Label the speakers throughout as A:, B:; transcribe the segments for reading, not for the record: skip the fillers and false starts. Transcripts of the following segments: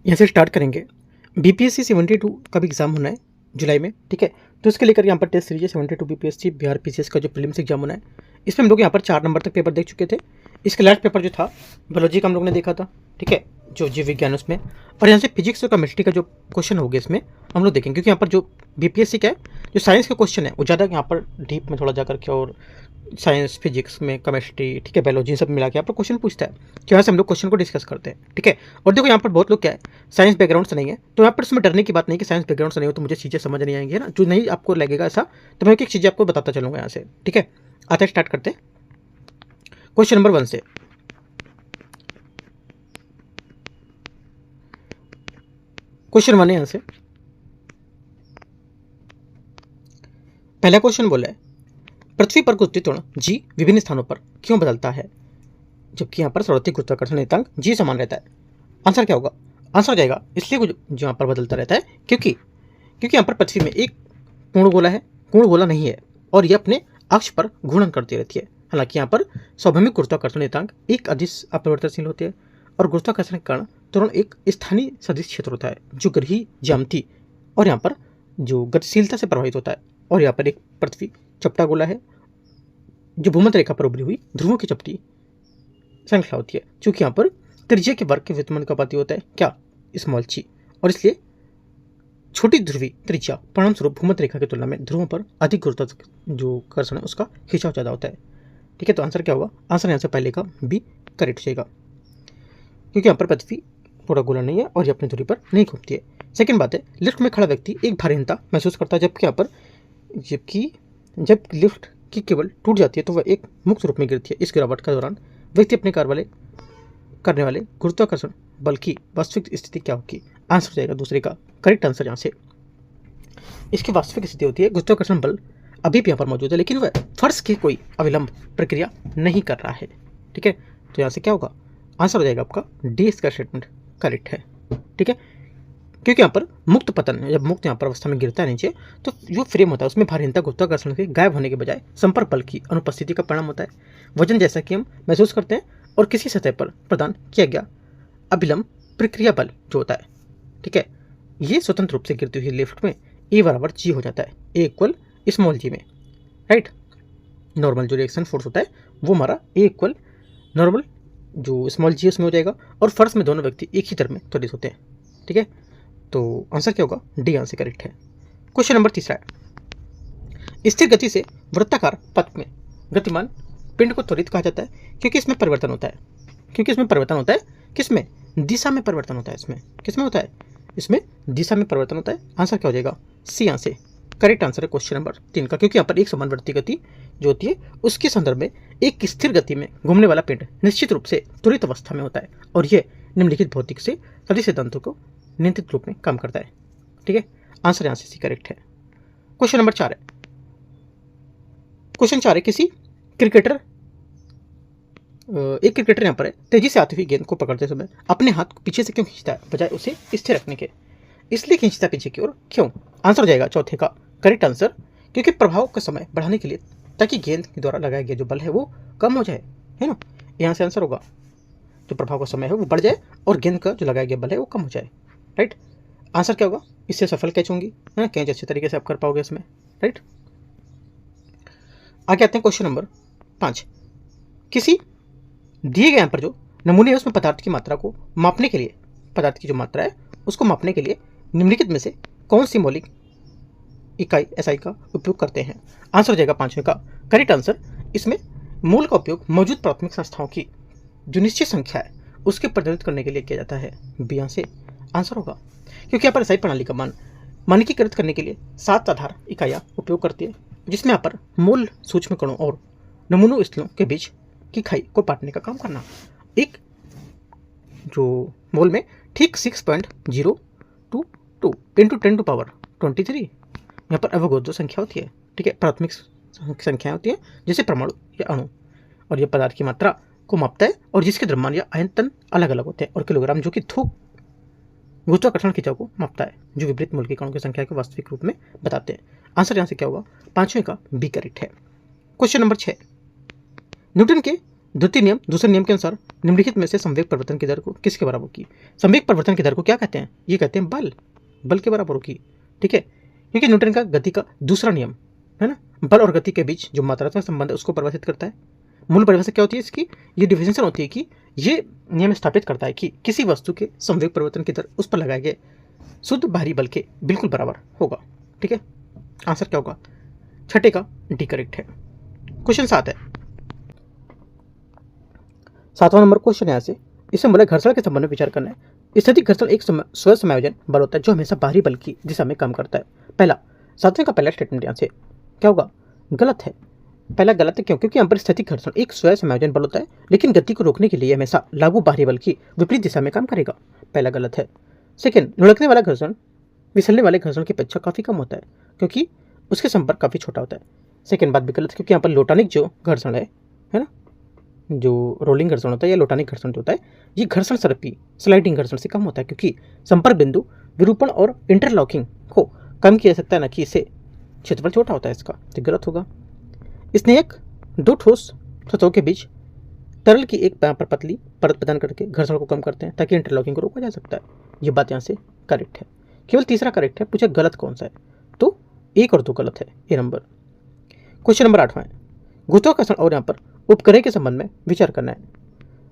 A: यहाँ से स्टार्ट करेंगे। बीपीएससी 72 का भी एग्जाम होना है जुलाई में, ठीक है। तो इसके लेकर यहाँ पर test series 72 BPSC Bihar PCS का जो प्रीलिम्स एग्जाम होना है, इसमें हम लोग यहाँ पर 4 नंबर तक पेपर देख चुके थे। इसके लास्ट पेपर जो था बायोलॉजी का हम लोग ने देखा था, ठीक है, जो जीव विज्ञान उसमें। और यहाँ से फिजिक्स और केमिस्ट्री का जो क्वेश्चन हो गया इसमें हम लोग देखेंगे, क्योंकि यहाँ पर जो बीपीएससी का है जो साइंस का क्वेश्चन है वो ज़्यादा यहाँ पर डीप में थोड़ा जाकर के, और साइंस फिजिक्स में केमिस्ट्री, ठीक है, बायोलॉजी सब मिला के यहाँ पर क्वेश्चन पूछता है। तो यहाँ से हम लोग क्वेश्चन को डिस्कस करते हैं, ठीक है। और देखो यहाँ पर बहुत लोग क्या है, साइंस बैकग्राउंड से नहीं है, तो यहाँ पर इसमें डरने की बात नहीं कि साइंस बैकग्राउंड से नहीं हो तो मुझे चीज़ें समझ नहीं आएंगी, है ना। जो नहीं आपको लगेगा ऐसा, तो मैं एक एक चीज़ें आपको बताता चलूँगा यहाँ से, ठीक है। आते स्टार्ट करते हैं क्वेश्चन नंबर 1 से। क्वेश्चन 1 है यहाँ से। पहला क्वेश्चन बोला है, पृथ्वी पर गुरुत्वाकर्षण त्वरण जी विभिन्न स्थानों पर क्यों बदलता है, जबकि यहाँ पर सर्वाधिक गुरुत्वाकर्षण नियतांक जी समान रहता है। आंसर क्या होगा? आंसर हो जाएगा इसलिए जो यहाँ पर बदलता रहता है क्योंकि यहाँ पर पृथ्वी में एक पूर्ण गोला है, पूर्ण गोला नहीं है, और यह अपने अक्ष पर घूर्णन करती रहती है। हालांकि यहाँ पर स्वाभाविक गुरुत्वाकर्षण नियतांक एक अधिक अपरिवर्तनशील होते हैं, और गुरुत्वाकर्षण के कारण त्वरण एक स्थानीय सदिश क्षेत्र होता है जो ग्रहीय ज्यामिति और यहाँ पर जो गतिशीलता से प्रभावित होता है। और यहाँ पर एक पृथ्वी चपटा गोला है जो भूमध्य रेखा पर उभरी हुई ध्रुवों की चपटी श्रृंखला होती है, क्योंकि यहाँ पर त्रिज्या के वर्ग के व्युत्पन्न का पाती होता है क्या, स्मॉल ची, और इसलिए छोटी ध्रुवीय त्रिज्या परिणाम स्वरूप भूमध्य रेखा की तुलना में ध्रुवों पर अधिक गुरुत्वाकर्षण जो कर्षण है उसका खिंचाव ज़्यादा होता है, ठीक है। तो आंसर क्या होगा? आंसर यहाँ से पहले का बी करेक्ट हो जाएगा, क्योंकि यहाँ पर पृथ्वी पूरा गोला नहीं है और ये अपनी दूरी पर नहीं घूमती है। सेकंड बात है, लिफ्ट में खड़ा व्यक्ति एक भारीहीनता महसूस करता है, जबकि यहाँ पर जब लिफ्ट की केबल टूट जाती है तो वह एक मुक्त रूप में गिरती है। इस गिरावट के दौरान व्यक्ति अपने करने वाले गुरुत्वाकर्षण बल की वास्तविक स्थिति क्या होगी? आंसर हो जाएगा दूसरे का करेक्ट आंसर। यहाँ से इसकी वास्तविक स्थिति होती है गुरुत्वाकर्षण बल अभी भी यहाँ पर मौजूद है, लेकिन वह फर्श की कोई अविलंब प्रक्रिया नहीं कर रहा है, ठीक है। तो यहाँ से क्या होगा? आंसर हो जाएगा आपका डी, इसका स्टेटमेंट करेक्ट है, ठीक है। क्योंकि यहाँ पर मुक्त पतन, जब मुक्त यहाँ पर अवस्था में गिरता है नीचे, तो जो फ्रेम होता है उसमें भारीहीनता गुरुत्वाकर्षण के गायब होने के बजाय संपर्क बल की अनुपस्थिति का परिणाम होता है। वजन जैसा कि हम महसूस करते हैं और किसी सतह पर प्रदान किया गया अभिलंब प्रक्रिया बल जो होता है, ठीक है, ये स्वतंत्र रूप से गिरती हुई लिफ्ट में ए बराबर जी हो जाता है, ए इक्वल स्मॉल जी में, राइट। नॉर्मल जो रिएक्शन फोर्स होता है वो हमारा ए इक्वल नॉर्मल जो स्मॉल जी उसमें हो जाएगा, और फर्श में दोनों व्यक्ति एक ही दर में त्वरित होते हैं, ठीक है। तो आंसर क्या होगा? डी आंसर करेक्ट है। क्वेश्चन नंबर 3 है, स्थिर गति से वृत्ताकार पथ में गतिमान पिंड को त्वरित कहा जाता है क्योंकि इसमें परिवर्तन होता है। किसमें? दिशा में परिवर्तन होता है। इसमें किसमें होता है? इसमें दिशा में परिवर्तन होता है। आंसर क्या हो जाएगा? सी आंसर करेक्ट आंसर है क्वेश्चन नंबर 3 का, क्योंकि यहाँ पर एक समानुवर्ती गति जो होती है उसके संदर्भ में एक स्थिर गति में घूमने वाला पिंड निश्चित रूप से त्वरित अवस्था में होता है, और यह निम्नलिखित भौतिक से सदिश सिद्धांतों को नियंत्रित रूप में काम करता है, ठीक है। आंसर यहाँ से सी करेक्ट है। क्वेश्चन नंबर 4 है, एक क्रिकेटर यहाँ पर है, तेजी से आती हुई गेंद को पकड़ते समय अपने हाथ को पीछे से क्यों खींचता है बजाय उसे स्थिर रखने के? इसलिए खींचता पीछे की ओर क्यों? आंसर हो जाएगा चौथे का करेक्ट आंसर, क्योंकि प्रभाव का समय बढ़ाने के लिए, ताकि गेंद के द्वारा लगाया गया जो बल है वो कम हो जाए, है ना। यहाँ से आंसर होगा जो प्रभाव का समय है वो बढ़ जाए और गेंद का जो लगाया गया बल है वो कम हो जाए, राइट। आंसर क्या होगा? इससे सफल कैच होंगी, है ना, कैच अच्छे तरीके से आप कर पाओगे इसमें, राइट। आगे आते हैं क्वेश्चन नंबर 5। किसी दिए गए यहाँ पर जो नमूने है उसमें पदार्थ की मात्रा को मापने के लिए, पदार्थ की जो मात्रा है उसको मापने के लिए निम्नलिखित में से कौन सी मौलिक इकाई एसआई का उपयोग करते हैं? आंसर हो जाएगा 5वें का करेक्ट आंसर। इसमें मूल का उपयोग मौजूद प्राथमिक संस्थाओं की जो निश्चित संख्या है उसके प्रतिनिधित्व करने के लिए किया जाता है, बी से आंसर होगा, क्योंकि यहाँ पर एसआई प्रणाली का मान मानकीकृत करने के लिए 7 आधार इकाइयाँ उपयोग करती है, जिसमें यहाँ पर मूल सूक्ष्म कणों और नमूनों स्थलों के बीच की खाई को पाटने का काम करना। एक जो मोल में ठीक 6.022 इंटू 10⁻23 यहाँ पर अवगोद्य संख्या होती है, ठीक है, प्राथमिक संख्याएं होती है जैसे परमाणु या अणु, और यह पदार्थ की मात्रा को मापता है और जिसके द्रव्यमान या आयतन अलग अलग होते हैं, और किलोग्राम जो कि थोक गुरुत्वाकर्षण खिंचाव को मापता है, जो विपरीत मूल की कणों की संख्या को वास्तविक रूप में बताते हैं। आंसर यहाँ से क्या होगा? 5वें का बी करेक्ट है। क्वेश्चन नंबर 6, न्यूटन के द्वितीय नियम दूसरे नियम के अनुसार निम्नलिखित में से संवेग परिवर्तन की दर को किसके बराबर होगी? संवेग परिवर्तन की दर को क्या कहते हैं? ये कहते हैं बल के बराबर होगी। ठीक है, क्योंकि न्यूटन का गति का दूसरा नियम है ना, बल और गति के बीच जो मात्रात्मक संबंध है उसको परिभाषित करता है। मूल परिभाषा क्या होती है इसकी? ये डिफिनेशन होती है कि ये नियम स्थापित करता है कि किसी वस्तु के संवेग परिवर्तन की दर उस पर लगाए गए शुद्ध बाहरी बल के बिल्कुल बराबर होगा। ठीक है, आंसर क्या होगा? छठे का डी करेक्ट है। क्वेश्चन 7 है, 7वां नंबर क्वेश्चन यहाँ से। इसमें बोला घर्षण के संबंध में विचार करना है। स्थैतिक घर्षण एक स्व समायोजन बल होता है जो हमेशा बाहरी बल की दिशा में काम करता है। पहला 7वें का पहला स्टेटमेंट यहाँ से क्या होगा? गलत है। पहला गलत है, क्यों? क्योंकि यहाँ पर स्थैतिक घर्षण एक स्व समायोजन बल होता है, लेकिन गति को रोकने के लिए हमेशा लागू बाहरी बल की विपरीत दिशा में काम करेगा। पहला गलत है। सेकेंड, लुढ़कने वाला घर्षण फिसलने वाले घर्षण की अपेक्षा काफी कम होता है, क्योंकि उसके संपर्क काफी छोटा होता है। सेकेंड बात भी गलत है, क्योंकि यहाँ पर लोटानिक जो घर्षण है ना, जो रोलिंग घर्षण होता है या लोटानिक घर्षण जो होता है, ये घर्षण सर्पी स्लाइडिंग घर्षण से कम होता है, क्योंकि संपर्क बिंदु विरूपण और इंटरलॉकिंग को कम किया जा सकता है ना कि इससे क्षेत्रफल छोटा होता है इसका, तो गलत होगा। स्नेहक दो ठोस सतहों के बीच तरल की एक पर पतली परत प्रदान करके घर्षण को कम करते हैं ताकि इंटरलॉकिंग को रोका जा सकता है। ये बात यहाँ से करेक्ट है। केवल तीसरा करेक्ट है। पूछा गलत कौन सा है, तो 1 और 2 गलत है, ये नंबर। क्वेश्चन नंबर 8वां है, गुरुत्वाकर्षण और यहाँ पर उपग्रह के संबंध में विचार करना है।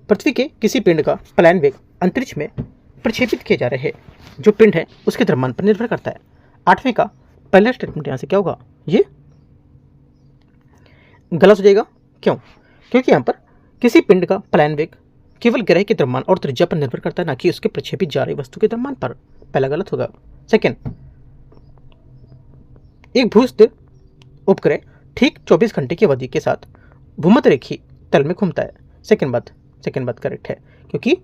A: पृथ्वी के किसी पिंड का पलायन वेग अंतरिक्ष में प्रक्षेपित किए जा रहे जो पिंड है उसके द्रव्यमान पर निर्भर करता है। 8वें का पहला स्टेटमेंट यहाँ से क्या होगा? ये गलत हो जाएगा। क्यों? क्योंकि यहाँ पर किसी पिंड का पलायन वेग केवल ग्रह के द्रव्यमान और त्रिज्या पर निर्भर करता है, ना कि उसके प्रक्षेपित जा रही वस्तु के द्रव्यमान पर। पहला गलत होगा। सेकेंड, एक भूस्थिर उपग्रह ठीक 24 घंटे की अवधि के साथ भूमध्य रेखीय तल में घूमता है। सेकेंड बात करेक्ट है, क्योंकि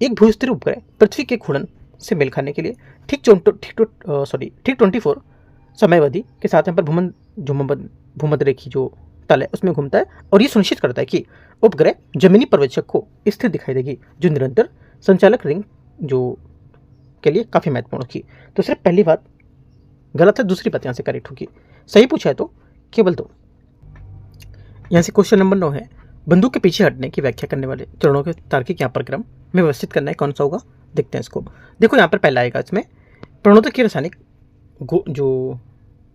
A: एक भूस्थिर उपग्रह पृथ्वी के घूर्णन से मेल खाने के लिए ठीक 24 समय अवधि के साथ यहाँ पर भूमध्य रेखीय जो तल है उसमें घूमता है, और ये सुनिश्चित करता है कि उपग्रह जमीनी पर्यवेक्षक को स्थिर दिखाई देगी, जो निरंतर संचालक रिंग जो के लिए काफी महत्वपूर्ण होगी। तो सिर्फ पहली बात गलत है, दूसरी बात यहाँ से करेक्ट होगी। सही पूछा है तो केवल 2। यहाँ से क्वेश्चन नंबर 9 है, बंदूक के पीछे हटने की व्याख्या करने वाले चरणों के तार्किक यहाँ पर क्रम में व्यवस्थित करना है, कौन सा होगा? देखते हैं इसको। देखो यहाँ पर पहला आएगा, इसमें प्रणोदक की रासायनिक जो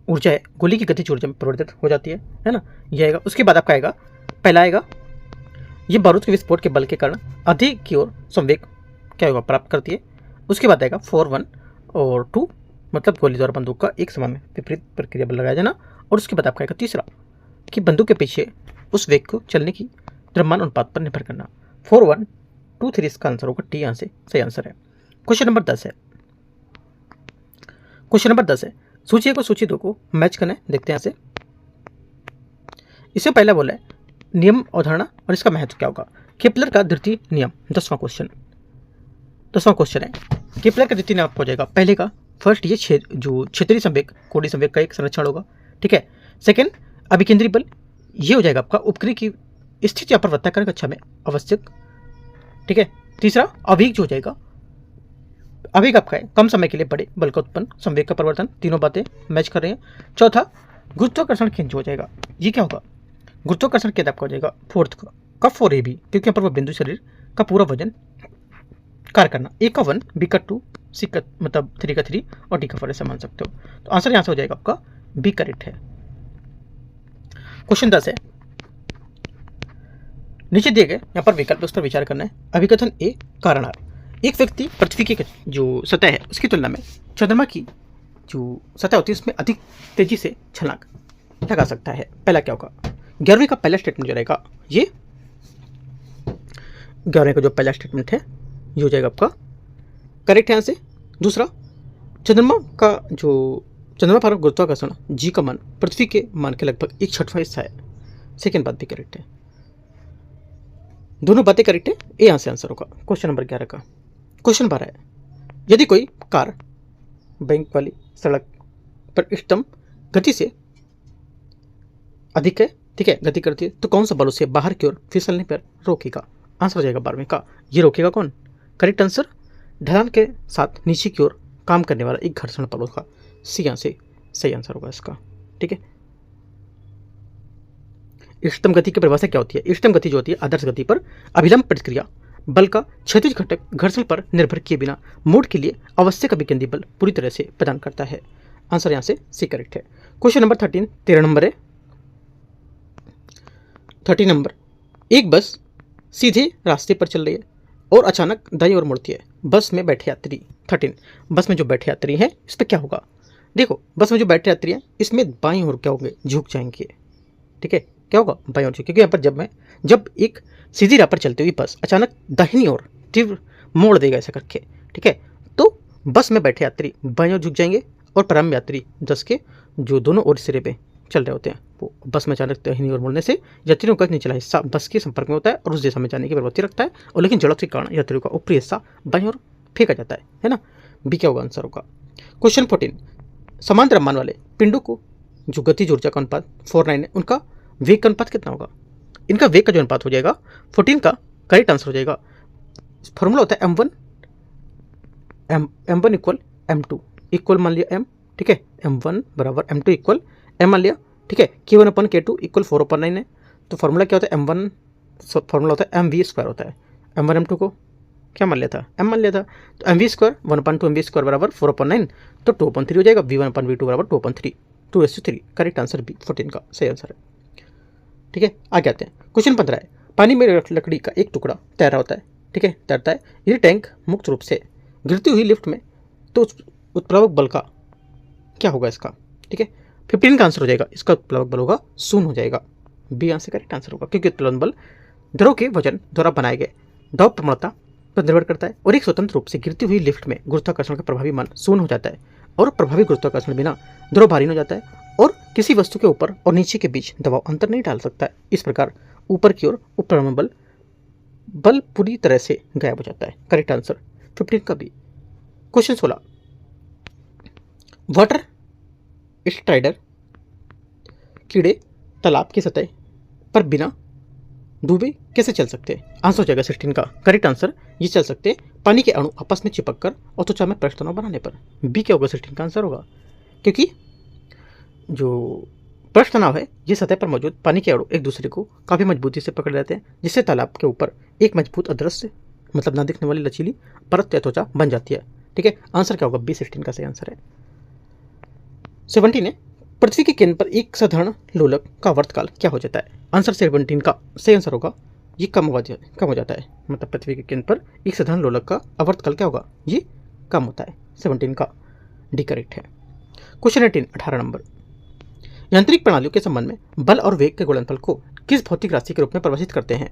A: ऊर्जा है गोली की गतिज ऊर्जा में परिवर्तित हो जाती है ना, ये आएगा। उसके बाद आपका आएगा, पहला आएगा ये बारूद के विस्फोट के बल के कारण अधिक की ओर संवेग क्या होगा? प्राप्त करती है। उसके बाद आएगा 4, 1 और 2, मतलब गोली द्वारा बंदूक का एक समान विपरीत प्रक्रिया बल लगाया जाना। और उसके बाद आपका आएगा तीसरा कि बंदूक के पीछे उस वेग को चलने की द्रव्यमान अनुपात पर निर्भर करना। 4, 1, 2, 3 इसका आंसर होगा, टी यहाँ से सही आंसर है। क्वेश्चन नंबर 10 है, सूची 1 को सूची 2 को मैच करना है। देखते हैं यहाँ से। इससे पहला बोला है नियम अवधारणा और इसका महत्व क्या होगा? केपलर का द्वितीय नियम 10वां क्वेश्चन है। केपलर का द्वितीय नियम आपको हो जाएगा। पहले का फर्स्ट ये जो क्षेत्रीय संवेग कोणीय संवेग का एक संरक्षण होगा। ठीक है। सेकंड अभिकेंद्री बल, ये हो जाएगा आपका उपग्रह की स्थिति या वृत्ताकार कक्षा में आवश्यक। ठीक है। तीसरा अभिग जो हो जाएगा, अभिग आपका है कम समय के लिए बड़े बल का उत्पन्न संवेग का परिवर्तन। तीनों बातें मैच कर रहे हैं। चौथा गुरुत्वाकर्षण केंद्र जो हो जाएगा, ये क्या होगा? गुरुत्वाकर्षण केंद्र आपका हो जाएगा फोर्थ का 4 AB, क्योंकि यहाँ पर वह बिंदु शरीर का पूरा वजन कार्य करना। ए का 1, बी का 2, सी का मतलब 3 का 3 और डी का 4 ऐसा मान सकते हो। तो आंसर यहाँ से हो जाएगा आपका बी करेक्ट है। क्वेश्चन 10 है, नीचे दिए गए यहाँ पर विकल्प उस पर विचार करना है। अभिकथन ए कारण आर, एक व्यक्ति पृथ्वी की जो सतह है उसकी तुलना में चंद्रमा की जो सतह होती है उसमें अधिक तेजी से छलांग लगा सकता है। पहला क्या होगा? 11वीं का पहला स्टेटमेंट जो रहेगा, ये 11वीं का जो पहला स्टेटमेंट है ये हो जाएगा आपका करेक्ट है यहाँ से। दूसरा चंद्रमा पर गुरुत्वाकर्षण जी का मान पृथ्वी के मान के लगभग 1/6 हिस्सा है। सेकेंड बात भी करेक्ट है, दोनों बातें करेक्ट है। ए यहाँ से आंसर होगा क्वेश्चन नंबर 11 का। क्वेश्चन 12 है, यदि कोई कार बैंक वाली सड़क पर इष्टतम गति से अधिक है, ठीक है, गति करती है, तो कौन सा बल उसे बाहर की ओर फिसलने पर रोकेगा? आंसर हो जाएगा 12वें का, ये रोकेगा कौन? करेक्ट आंसर ढलान के साथ नीचे की ओर काम करने वाला एक घर्षण बल होगा। सी यहाँ से सही आंसर होगा इसका। ठीक है। इष्टतम गति की परिभाषा क्या होती है? इष्टतम गति जो होती है आदर्श गति पर अभिलंब प्रतिक्रिया बल का क्षैतिज घटक घर्षण पर निर्भर किए बिना मोड के लिए आवश्यक अभिकेंद्री बल पूरी तरह से प्रदान करता है। आंसर यहाँ से सी करेक्ट है। क्वेश्चन नंबर 13 13 नंबर है। 13 नंबर, एक बस सीधे रास्ते पर चल रही है और अचानक दाईं ओर मुड़ती है। बस में बैठे यात्री 13 बस में जो बैठे यात्री हैं इस पर क्या होगा? देखो, बस में जो बैठे यात्री हैं इसमें बाईं ओर क्या होंगे? झुक जाएंगे। ठीक है, क्या होगा? बाईं ओर झुक, क्योंकि यहाँ पर जब एक सीधी राह पर चलती हुई बस अचानक दाहिनी ओर तीव्र मोड़ देगा ऐसा करके, ठीक है, तो बस में बैठे यात्री बाईं ओर झुक जाएंगे और प्रारंभ यात्री 10 के जो दोनों ओर सिरे पे चल रहे होते हैं वो बस में अचानक दाहिनी ओर मुड़ने से यात्रियों का निचला हिस्सा बस के संपर्क में होता है और उस दिशा में जाने की प्रवृत्ति रखता है, और लेकिन जड़त्व के कारण यात्रियों का ऊपरी हिस्सा बाईं ओर फेंका जाता है ना। बी क्या होगा आंसर होगा। क्वेश्चन 14, समान द्रव्यमान वाले पिंडों को जो गतिज ऊर्जा का अनुपात 49 है उनका वेग का अनुपात कितना होगा? इनका वेग का जो अनुपात हो जाएगा 14 का करेक्ट आंसर हो जाएगा। फॉर्मूला होता है m1 इक्वल m2 इक्वल मान लिया m, ठीक है, m1 बराबर m2 इक्वल m मान लिया, ठीक है, k1 अपन k2 इक्वल 4/9 है। तो फॉर्मूला क्या होता है? m1 फॉर्मूला होता है mv² होता है। m1 m2 को क्या मान लिया था? m मान लिया था, तो mv² 1/2 mv² बराबर 4/9, तो 2/3 हो जाएगा। v1/v2 बराबर 2/3 2:3। करेक्ट आंसर बी 14 का सही आंसर है। ठीक है, आगे आते हैं। क्वेश्चन 15 है, पानी में लकड़ी का एक टुकड़ा तैरा होता है, ठीक है, तैरता है। यदि टैंक मुक्त रूप से गिरती हुई लिफ्ट में तो उत्प्लावक बल का क्या होगा इसका? ठीक है, 15 का आंसर हो जाएगा। इसका उत्प्लावक बल होगा 0 हो जाएगा। बी आंसर करेक्ट आंसर होगा, क्योंकि उत्प्लावन बल द्रव के वजन द्वारा बनाए गए दाब प्रवणता पर निर्भर करता है और एक स्वतंत्र रूप से गिरती हुई लिफ्ट में गुरुत्वाकर्षण का प्रभावी मान 0 हो जाता है और प्रभावी गुरुत्वाकर्षण बिना द्रव भारी हो जाता है और किसी वस्तु के ऊपर और नीचे के बीच दबाव अंतर नहीं डाल सकता है। इस प्रकार ऊपर की ओर उपप्लवन बल पूरी तरह से गायब हो जाता है। करेक्ट आंसर 15 का बी। क्वेश्चन 16, वाटर स्ट्राइडर कीड़े तालाब की सतह पर बिना डूबे कैसे चल सकते हैं? आंसर हो जाएगा 16 का करेक्ट आंसर। ये चल सकते हैं पानी के अणु आपस में चिपक कर और त्वचा में पृष्ठ तनाव बनाने पर। बी क्या होगा? 16 का आंसर होगा, क्योंकि जो पृष्ठ तनाव है ये सतह पर मौजूद पानी के अणु एक दूसरे को काफ़ी मजबूती से पकड़ लेते हैं, जिससे तालाब के ऊपर एक मजबूत अदृश्य मतलब ना दिखने वाली लचीली परत या त्वचा बन जाती है। ठीक है, आंसर क्या होगा? बी 16 का सही आंसर है। 17 है, पृथ्वी के केंद्र पर एक साधारण लोलक का आवर्तकाल क्या हो जाता है? आंसर 17 का सही आंसर होगा। ये कम हो जाता है, मतलब पृथ्वी के केंद्र पर एक साधारण लोलक का आवर्तकाल क्या होगा? ये कम होता है। 17 का डी करेक्ट है। क्वेश्चन 18 नंबर, यांत्रिक प्रणालियों के संबंध में बल और वेग के गुणनफल को किस भौतिक राशि के रूप में परिभाषित करते हैं?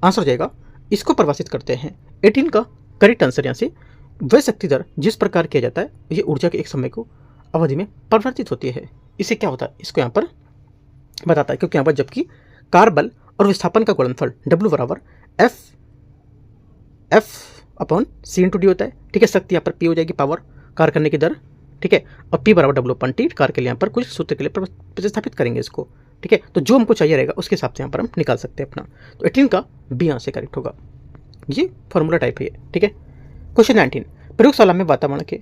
A: आंसर हो जाएगा, इसको परिभाषित करते हैं 18 का करेक्ट आंसर यहाँ से वह शक्ति दर जिस प्रकार किया जाता है ये ऊर्जा के एक समय को अवधि में परिवर्तित होती है। इससे क्या होता है इसको यहाँ पर बताता है, क्योंकि यहाँ पर जबकि कार बल और विस्थापन का गुणनफल W बराबर F/C × D होता है। ठीक है, शक्ति यहाँ पर P हो जाएगी, पावर कार करने की दर, ठीक है, और P बराबर W/T कार के लिए यहाँ पर कुछ सूत्र के लिए प्रतिस्थापित करेंगे इसको। ठीक है, तो जो हमको चाहिए रहेगा उसके हिसाब से यहाँ पर हम निकाल सकते हैं अपना। तो 18 का बी यहाँ से करेक्ट होगा, ये फॉर्मूला टाइप है। ठीक है, क्वेश्चन 19, प्रयोगशाला में वातावरण के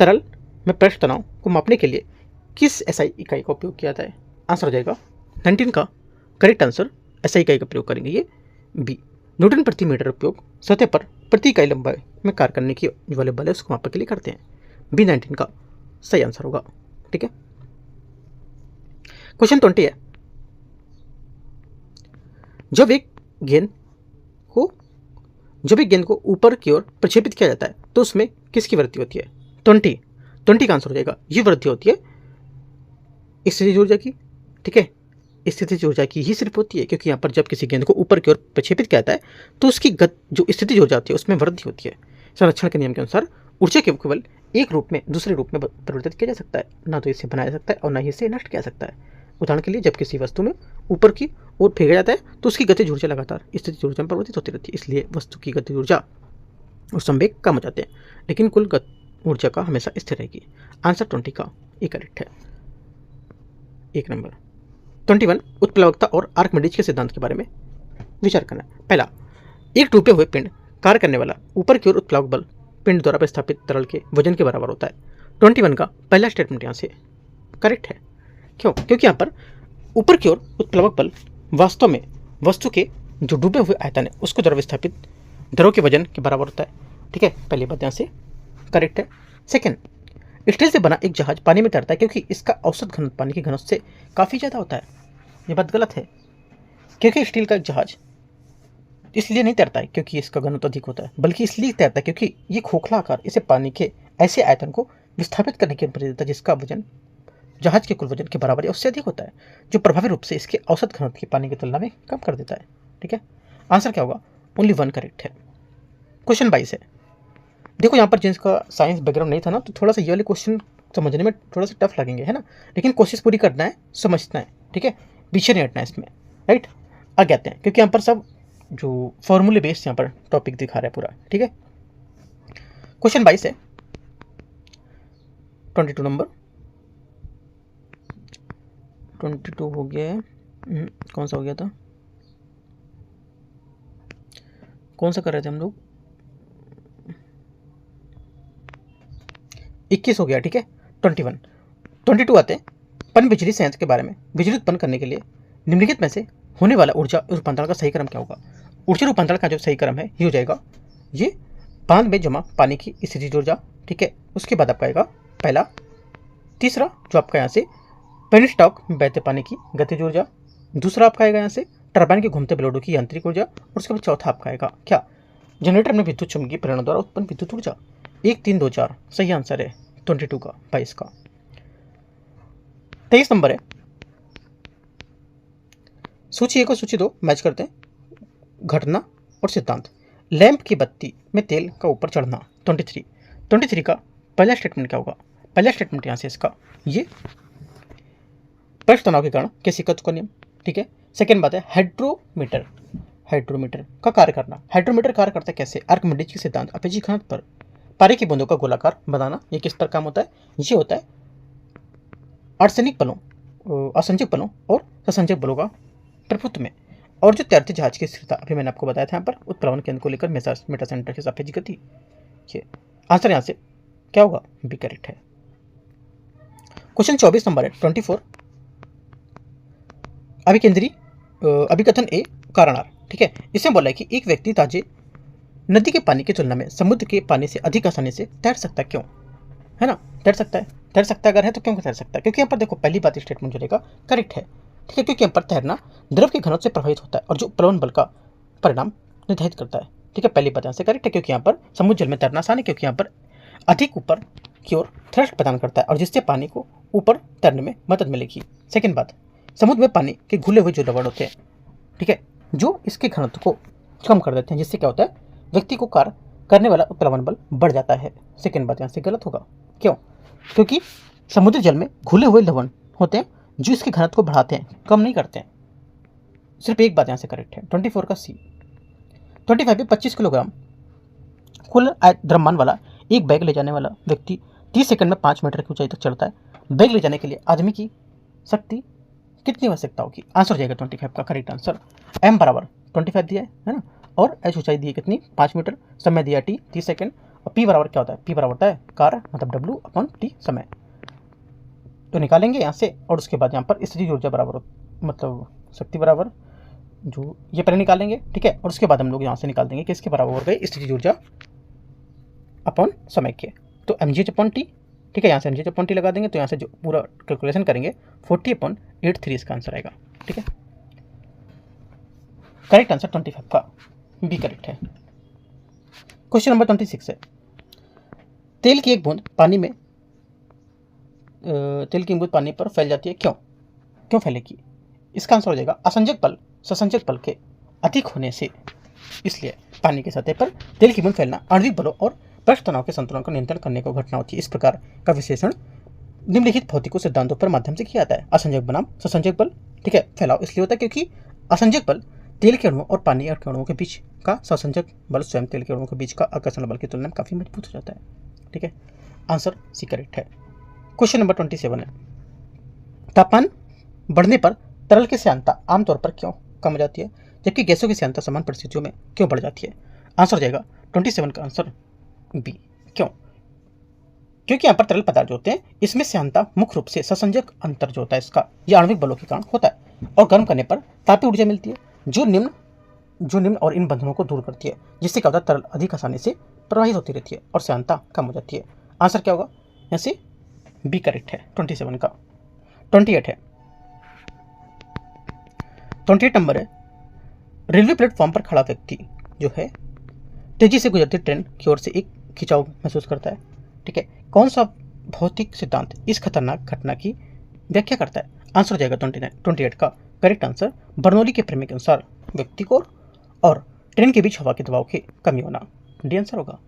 A: तरल में पृष्ठ तनाव को मापने के लिए किस SI इकाई का उपयोग किया जाता है? आंसर हो जाएगा 19 का करेक्ट आंसर SI इकाई का प्रयोग करेंगे ये बी। न्यूटन प्रति मीटर उपयोग सतह पर प्रति इकाई लंबाई में कार्य करने की वाले बल है उसको मापने के लिए करते हैं। बी 19 का सही आंसर होगा। ठीक है, क्वेश्चन 20 है, जब एक गेंद को ऊपर की ओर प्रक्षेपित किया जाता है तो उसमें किसकी वृद्धि होती है? 20 का आंसर हो जाएगा, ये वृद्धि होती है स्थितिज ऊर्जा की। ठीक है, स्थितिज ऊर्जा की ही सिर्फ होती है, क्योंकि यहाँ पर जब किसी गेंद को ऊपर की ओर प्रक्षेपित किया जाता है तो उसकी जो स्थितिज ऊर्जा होती है उसमें वृद्धि होती है। संरक्षण के नियम के अनुसार ऊर्जा के केवल एक रूप में दूसरे रूप में परिवर्तित किया जा सकता है, ना तो इसे बनाया जा सकता है और ना ही इसे नष्ट किया जा सकता है। उदाहरण के लिए जब किसी वस्तु में ऊपर की ओर फेंका जाता है तो उसकी गतिज ऊर्जा लगातार स्थितिज ऊर्जा में परिवर्तित होती रहती है, इसलिए वस्तु की गतिज ऊर्जा और संवेग कम हो जाते हैं, लेकिन कुल ऊर्जा का हमेशा स्थिर रहेगी। आंसर 20 का ये करेक्ट है। एक नंबर 21, उत्प्लवकता और आर्किमिडीज के सिद्धांत के बारे में विचार करना। पहला, एक टूटे हुए पिंड कार्य करने वाला ऊपर की ओर उत्प्लवक बल पिंड द्वारा प्रतिस्थापित तरल के वजन के बराबर होता है। 21 का पहला स्टेटमेंट यहाँ से करेक्ट है। क्यों? क्योंकि यहाँ पर ऊपर की ओर उत्प्लवक बल वास्तव में वस्तु के जो डूबे हुए आयतन है उसको द्रव विस्थापित द्रव के वजन के बराबर होता है। ठीक है, पहली बात यहाँ से करेक्ट है। सेकेंड, स्टील से बना एक जहाज पानी में तैरता है क्योंकि इसका औसत घनत्व पानी के घनत्व से काफ़ी ज़्यादा होता है। ये बात गलत है, क्योंकि स्टील का एक जहाज इसलिए नहीं तैरता है क्योंकि इसका घनत्व अधिक होता है, बल्कि इसलिए तैरता है क्योंकि ये खोखला आकार इसे पानी के ऐसे आयतन को विस्थापित करने की अनुमति देता है जिसका वजन जहाज के कुल वजन के बराबर या उससे अधिक होता है, जो प्रभावी रूप से इसके औसत घनत्व की पानी की तुलना में कम कर देता है। ठीक है, आंसर क्या होगा? ओनली वन करेक्ट है। क्वेश्चन 22 है। देखो यहाँ पर जिसका साइंस बैकग्राउंड नहीं था ना, तो थोड़ा सा ये वाले क्वेश्चन समझने में थोड़ा सा टफ लगेंगे, है ना, लेकिन कोशिश पूरी करना है, समझना है। ठीक है, पीछे नहीं हटना है इसमें, राइट। आगे आते हैं, क्योंकि यहाँ पर सब जो फॉर्मूले बेस्ड यहाँ पर टॉपिक दिखा रहा है पूरा। ठीक है, क्वेश्चन 22 है, 22 नंबर, 22 हो गया है। कौन सा हो गया था, कौन सा कर रहे थे हम लोग? 21 हो गया। ठीक है, 22 आते हैं पन बिजली संयंत्र के बारे में। बिजली उत्पन्न करने के लिए निम्नलिखित में से होने वाला ऊर्जा रूपांतरण का सही क्रम क्या होगा? ऊर्जा रूपांतरण का जो सही क्रम है ये हो जाएगा, ये बांध में जमा पानी की स्थितिज ऊर्जा। ठीक है, उसके बाद आपका आएगा पहला, तीसरा जो आपका यहाँ से पेनिस्टॉक में बहते पानी की गतिज ऊर्जा, दूसरा आपका आएगा यहाँ से टरबाइन के घूमते ब्लेडों की यांत्रिक ऊर्जा, और उसके बाद चौथा आपका आएगा क्या? जनरेटर में विद्युत चुम्बकीय प्रेरणा द्वारा उत्पन्न विद्युत ऊर्जा। 1 3 2 4 सही आंसर है 22 का, 22 का। 23 नंबर है, सूची 1 और सूची 2 मैच करते हैं। घटना और सिद्धांत। लैंप की बत्ती में तेल का ऊपर चढ़ना। 23 का पहला स्टेटमेंट क्या होगा? पहला स्टेटमेंट यहाँ से इसका, ये पृष्ठ तनाव के कारण केसिका का नियम। ठीक है, सेकेंड बात है हाइड्रोमीटर का कार्य करना। हाइड्रोमीटर कार्य करता है कैसे? आर्किमिडीज के सिद्धांत, अपेक्षित घनत्व पर पारे की बूंदों का गोलाकार बनाना। ये किस पर काम होता है? ये होता है अर्धसैनिक बलों, असंजक बलों और ससंजक बलों का प्रभुत्व में। और जो तैरते जहाज की स्थिरता, अभी मैंने आपको बताया था यहाँ पर उत्प्लवन केंद्र को लेकर मेटा सेंटर की सापेक्ष गति। ये आंसर यहाँ से क्या होगा? बी करेक्ट है। क्वेश्चन 24 नंबर है, 24, अभिकथन ए कारण आर। ठीक है, इसमें बोला है कि एक व्यक्ति ताजे नदी के पानी की तुलना में समुद्र के पानी से अधिक आसानी से तैर सकता है, क्यों? है ना, तैर सकता है अगर है तो क्यों तैर सकता है? क्योंकि यहाँ पर देखो पहली बात स्टेटमेंट जो रहेगा करेक्ट है। ठीक है, क्योंकि यहाँ पर तैरना द्रव के घनत्व से प्रभावित होता है और जो प्लवन बल का परिणाम निर्धारित करता है। ठीक है, पहली बात यहाँ से करेक्ट है, क्योंकि यहाँ पर समुद्र जल में तैरना आसान है, क्योंकि यहाँ पर अधिक ऊपर की ओर थ्रस्ट प्रदान करता है और जिससे पानी को ऊपर तैरने में मदद मिलेगी। सेकेंड बात, समुद्र में पानी के घुले हुए जो लवण होते हैं, ठीक है, जो इसके घनत्व को कम कर देते हैं, जिससे क्या होता है? व्यक्ति को कार्य करने वाला उत्प्लवन बल बढ़ जाता है। सेकेंड बात यहाँ से गलत होगा, क्यों? क्योंकि समुद्र जल में घुले हुए लवण होते हैं जो इसके घनत्व को बढ़ाते हैं, कम नहीं करते हैं। सिर्फ एक बात यहाँ से करेक्ट है, 24 का सी। 25 में 25 किलोग्राम कुल द्रव्यमान वाला एक बैग ले जाने वाला व्यक्ति 30 सेकंड में 5 मीटर की ऊंचाई तक चढ़ता है। बैग ले जाने के लिए आदमी की शक्ति कितनी आवश्यकता होगी? आंसर हो जाएगा 25 का करेक्ट आंसर। एम बराबर 25 दिया है ना, और एच ऊंचाई दी है कितनी? 5 मीटर, समय दिया टी 30 सेकंड, और पी बराबर क्या होता है? पी बराबर होता है कार्य मतलब W/T समय। तो निकालेंगे यहाँ से, और उसके बाद यहाँ पर स्थितिज ऊर्जा बराबर मतलब शक्ति बराबर जो ये पहले निकालेंगे। ठीक है, और उसके बाद हम लोग यहाँ से निकाल देंगे कि इसके बराबर हो गए स्थितिज ऊर्जा अपॉन समय के, तो mgh/T। ठीक है, यहाँ से mgh/T लगा देंगे, तो यहाँ से जो पूरा कैलकुलेशन करेंगे 40/83 इसका आंसर आएगा। ठीक है, करेक्ट आंसर 25 का बी करेक्ट है। क्वेश्चन नंबर 26 है, तेल की एक बूंद पानी पर फैल जाती है, क्यों फैलेगी? इसका आंसर हो जाएगा असंजक बल ससंजक बल के अधिक होने से। इसलिए पानी की सतह पर तेल की बूंद फैलना आणविक बलों और पृष्ठ तनाव के संतुलन को नियंत्रण करने को घटना होती है। इस प्रकार का विश्लेषण निम्नलिखित भौतिक सिद्धांतों पर माध्यम से किया जाता है। असंजक बनाम ससंजक बल। ठीक है, फैलाव इसलिए होता है क्योंकि असंजक बल तेल के अणुओं और पानी के अणुओं के बीच का, ससंजक बल स्वयं तेल के अणुओं के बीच का आकर्षण बल की तुलना में काफी मजबूत हो जाता है। ठीक है, आंसर सी करेक्ट है। क्वेश्चन नंबर 27 है, तापमान बढ़ने पर तरल की श्यानता आमतौर पर क्यों कम हो जाती है, जबकि गैसों की श्यानता समान परिस्थितियों में क्यों बढ़ जाती है? आंसर हो जाएगा 27 का आंसर बी। क्यों? क्योंकि यहाँ पर तरल पदार्थ जो होते हैं इसमें श्यानता मुख्य रूप से ससंजक अंतर जो होता है इसका, ये आणविक बलों के कारण होता है। और गर्म करने पर तापीय ऊर्जा मिलती है जो निम्न और इन बंधनों को दूर करती है, जिससे क्या होता है तरल अधिक आसानी से प्रवाहित होती रहती है और श्यानता कम हो जाती है। आंसर क्या होगा? यहाँ से बी करेक्ट है 27 का। 28 है, 28 नंबर है, रेलवे प्लेटफॉर्म पर खड़ा व्यक्ति जो है तेजी से गुजरती ट्रेन की ओर से एक खिंचाव महसूस करता है। ठीक है, कौन सा भौतिक सिद्धांत इस खतरनाक घटना की व्याख्या करता है? आंसर हो जाएगा 28 का करेक्ट आंसर बर्नौली के प्रमेय के अनुसार व्यक्ति को और ट्रेन के बीच हवा के दबाव की कमी होना डी आंसर होगा।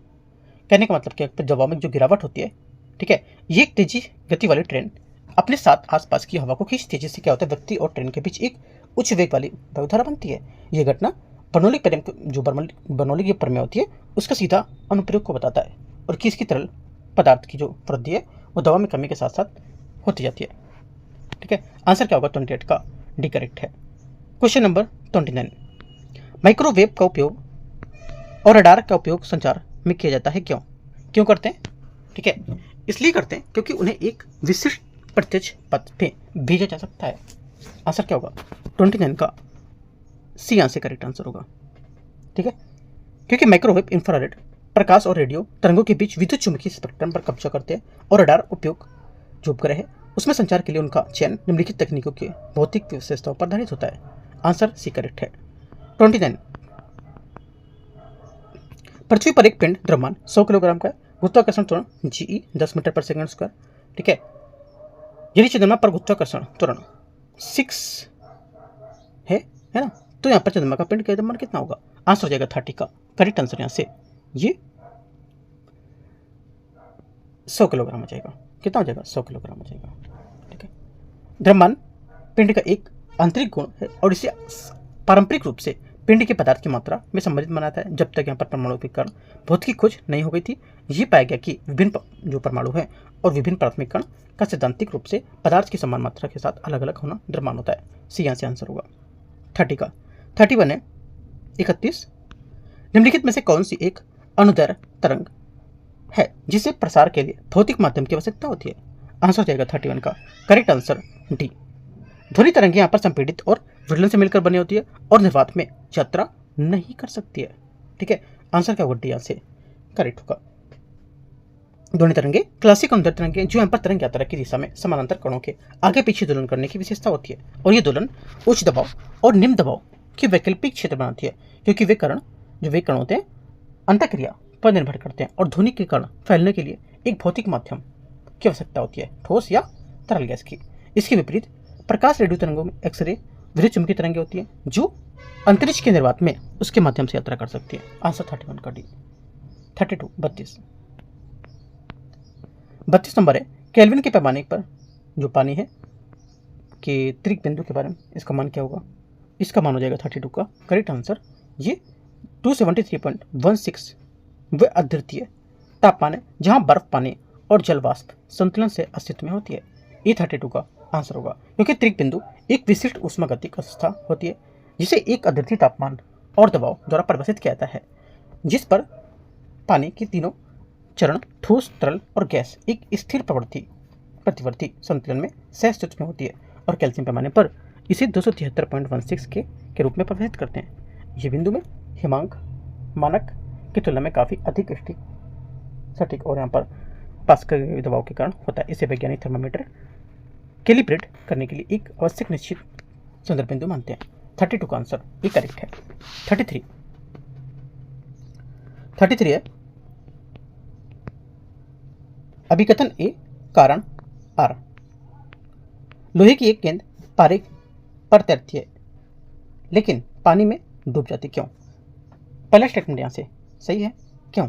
A: कहने का मतलब क्या, दबाव में जो गिरावट होती है, ठीक है, ये एक तेजी गति वाली ट्रेन अपने साथ आसपास की हवा को खींचती है, जिससे क्या होता है व्यक्ति और ट्रेन के बीच एक उच्च वेग वाली वायुधारा बनती है। यह घटना बर्नौली की प्रमेय होती है उसका सीधा अनुप्रयोग को बताता है और किसकी तरल पदार्थ की जो वृद्धि है वो दवा में कमी के साथ साथ होती जाती है। ठीक है, आंसर क्या होगा? 28 का डी करेक्ट है। क्वेश्चन नंबर 29, माइक्रोवेव का उपयोग और रडार का उपयोग संचार में किया जाता है, क्यों करते हैं? ठीक है, इसलिए करते हैं क्योंकि उन्हें एक विशिष्ट प्रत्यक्ष पथ पे भेजा जा सकता है। आंसर क्या होगा? 29 का सी आंसर करेक्ट आंसर होगा। ठीक है, क्योंकि माइक्रोवेव इंफ्रारेड प्रकाश और रेडियो तरंगों के बीच विद्युत चुंबकीय स्पेक्ट्रम पर कब्जा करते हैं और रडार उपयोग जो उपग्रह है उसमें संचार के लिए उनका चयन निम्नलिखित तकनीकों के भौतिक विशेषताओं पर आधारित होता है। आंसर सी करेक्ट है। 29, पृथ्वी पर एक पिंड द्रव्यमान 100 किलोग्राम का है, गुरुत्वाकर्षण त्वरण जी 10 मीटर पर सेकंड स्क्वायर। ठीक है, यदि चंद्रमा पर गुरुत्वाकर्षण त्वरण 6 है ना, तो यहाँ पर चंद्रमा का पिंड का द्रव्यमान कितना होगा? आंसर हो जाएगा 30 का करेक्ट आंसर यहाँ से ये 100 किलोग्राम हो जाएगा। कितना हो जाएगा? 100 किलोग्राम हो जाएगा। ठीक है, द्रव्यमान पिंड का एक आंतरिक गुण है और इसे पारंपरिक रूप से पिंड के पदार्थ की मात्रा में संबंधित बनाता है। जब तक यहाँ पर परमाणु के कारण भौतिक खोज नहीं हो गई थी, ये पाया गया कि विभिन्न जो परमाणु है और विभिन्न प्राथमिक कण का सैद्धांतिक रूप से पदार्थ की समान मात्रा के साथ अलग अलग होना द्रव्यमान होता है। सी यहाँ से आंसर होगा 30 का। 31 है, 31, निम्नलिखित में से कौन सी एक अनुदैर्घ्य तरंग है जिसे प्रसार के लिए भौतिक माध्यम की आवश्यकता होती है? आंसर हो जाएगा 31 का करेक्ट आंसर डी। ध्वनि तरंग यहाँ पर संपीड़ित और विरलन से मिलकर बनी होती है और निर्वात में यात्रा नहीं कर सकती है। ठीक है, आंसर क्या होगा? डी यहाँ से करेक्ट होगा। ध्वनि तरंगे क्लासिक अनुदैर्घ्य तरंगे जो यहाँ पर तरंग यात्रा की दिशा में समानांतर कणों के आगे पीछे दोलन करने की विशेषता होती है और ये दोलन उच्च दबाव और निम्न दबाव के वैकल्पिक क्षेत्र बनाती है, क्योंकि वे कण होते हैं अंतःक्रिया पर निर्भर करते हैं और ध्वनि के कण फैलने के लिए एक भौतिक माध्यम की आवश्यकता होती है, ठोस या तरल गैस की। इसके विपरीत प्रकाश रेडियो तरंगों में एक्सरे विद्युत चुंबकीय तरंगें होती हैं जो अंतरिक्ष के निर्वात में उसके माध्यम से यात्रा कर सकती है। आंसर 31 का डी। 32 नंबर है, केल्विन के पैमाने पर जो पानी है के त्रिक बिंदु के बारे में इसका मान क्या होगा? इसका मान हो जाएगा 32 का करेक्ट आंसर ये 273.16 वे अद्वितीय तापमान है जहां बर्फ, पानी और जल वाष्प संतुलन से अस्तित्व में होती है। ये 32 का आंसर होगा, क्योंकि त्रिक बिंदु एक विशिष्ट ऊष्मागतिक अवस्था होती है जिसे एक अद्वितीय तापमान और दबाव द्वारा परिभाषित किया जाता है, जिस पर पानी के तीनों चरण ठोस, तरल और गैस एक स्थिर प्रतिवर्ती संतुलन में सहअस्तित्व में होती है और कैल्शियम पैमाने पर इसे 273.16 के रूप में परिभाषित करते हैं। ये बिंदु में हिमांक मानक की तुलना में काफ़ी अधिक सटीक और यहाँ पर पास्कल दबाव के कारण होता है। इसे वैज्ञानिक थर्मामीटर कैलिब्रेट करने के लिए एक आवश्यक निश्चित संदर्भ बिंदु मानते हैं। 32 का आंसर ये करेक्ट है। 33 है, अभिकथन ए कारण आर। लोहे की एक गेंद पारे पर तैरती है लेकिन पानी में डूब जाती, क्यों? पहला स्टेटमेंट यहाँ से सही है, क्यों?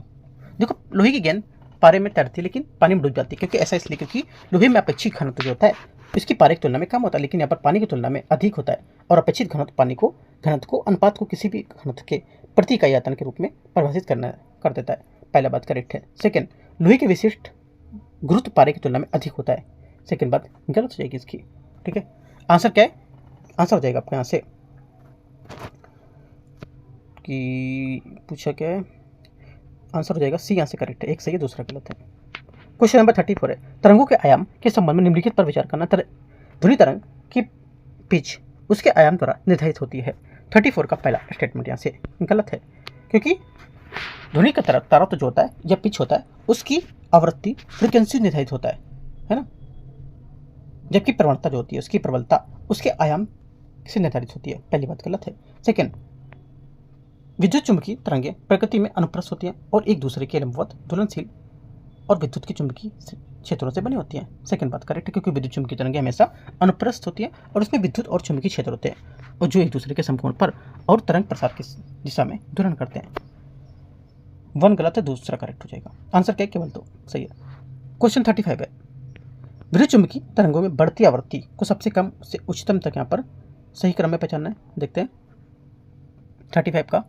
A: देखो, लोहे की गेंद पारे में तैरती है लेकिन पानी में डूब जाती है, क्योंकि ऐसा इसलिए क्योंकि लोहे में अपेक्षित घनत्व जो होता है इसकी पारे की तुलना में कम होता है, लेकिन यहाँ पर पानी की तुलना में अधिक होता है और अपेक्षित घनत्व को अनुपात को किसी भी घनत्व के प्रति इकाई आयतन के रूप में परिभाषित कर देता है। पहला बात करेक्ट है। सेकेंड, लोहे के विशिष्ट गुरुत्व पारे की तुलना में अधिक होता है। सेकेंड बात गलत हो जाएगी इसकी। ठीक है, आंसर क्या है? आंसर हो जाएगा आपका यहाँ से कि पूछा क्या है, आंसर हो जाएगा सी यहाँ से करेक्ट है। एक सही है, दूसरा गलत है। क्वेश्चन नंबर 34 है, तरंगों के आयाम के संबंध में निम्नलिखित पर विचार करना। ध्वनि तरंग की पिच उसके आयाम द्वारा निर्धारित होती है। 34 का पहला स्टेटमेंट यहाँ से गलत है, क्योंकि ध्वनि का तारतम्य जो होता है या पिच होता है उसकी आवृत्ति फ्रीक्वेंसी निर्धारित होता है ना, जबकि प्रवणता जो होती है उसकी प्रबलता उसके आयाम से निर्धारित होती है। पहली बात गलत है। सेकंड, विद्युत चुंबकीय तरंगें प्रकृति में अनुप्रस्थ होती हैं और एक दूसरे के लंबवत दोलनशील और विद्युत की चुंबकीय क्षेत्रों से बनी होती हैं। सेकंड बात करेक्ट है, क्योंकि विद्युत चुंबकीय तरंगें हमेशा अनुप्रस्थ होती हैं और उसमें विद्युत और चुंबकीय क्षेत्र होते हैं और जो एक दूसरे के समकोण पर और तरंग प्रसार की दिशा में दोलन करते हैं। 1 गलत है, दूसरा करेक्ट हो जाएगा। आंसर क्या है? केवल 2 सही है। क्वेश्चन 35 है, विद्युत चुंबकीय तरंगों में बढ़ती आवृत्ति को सबसे कम से उच्चतम तक यहाँ पर सही क्रम में पहचानना है। देखते हैं 35 का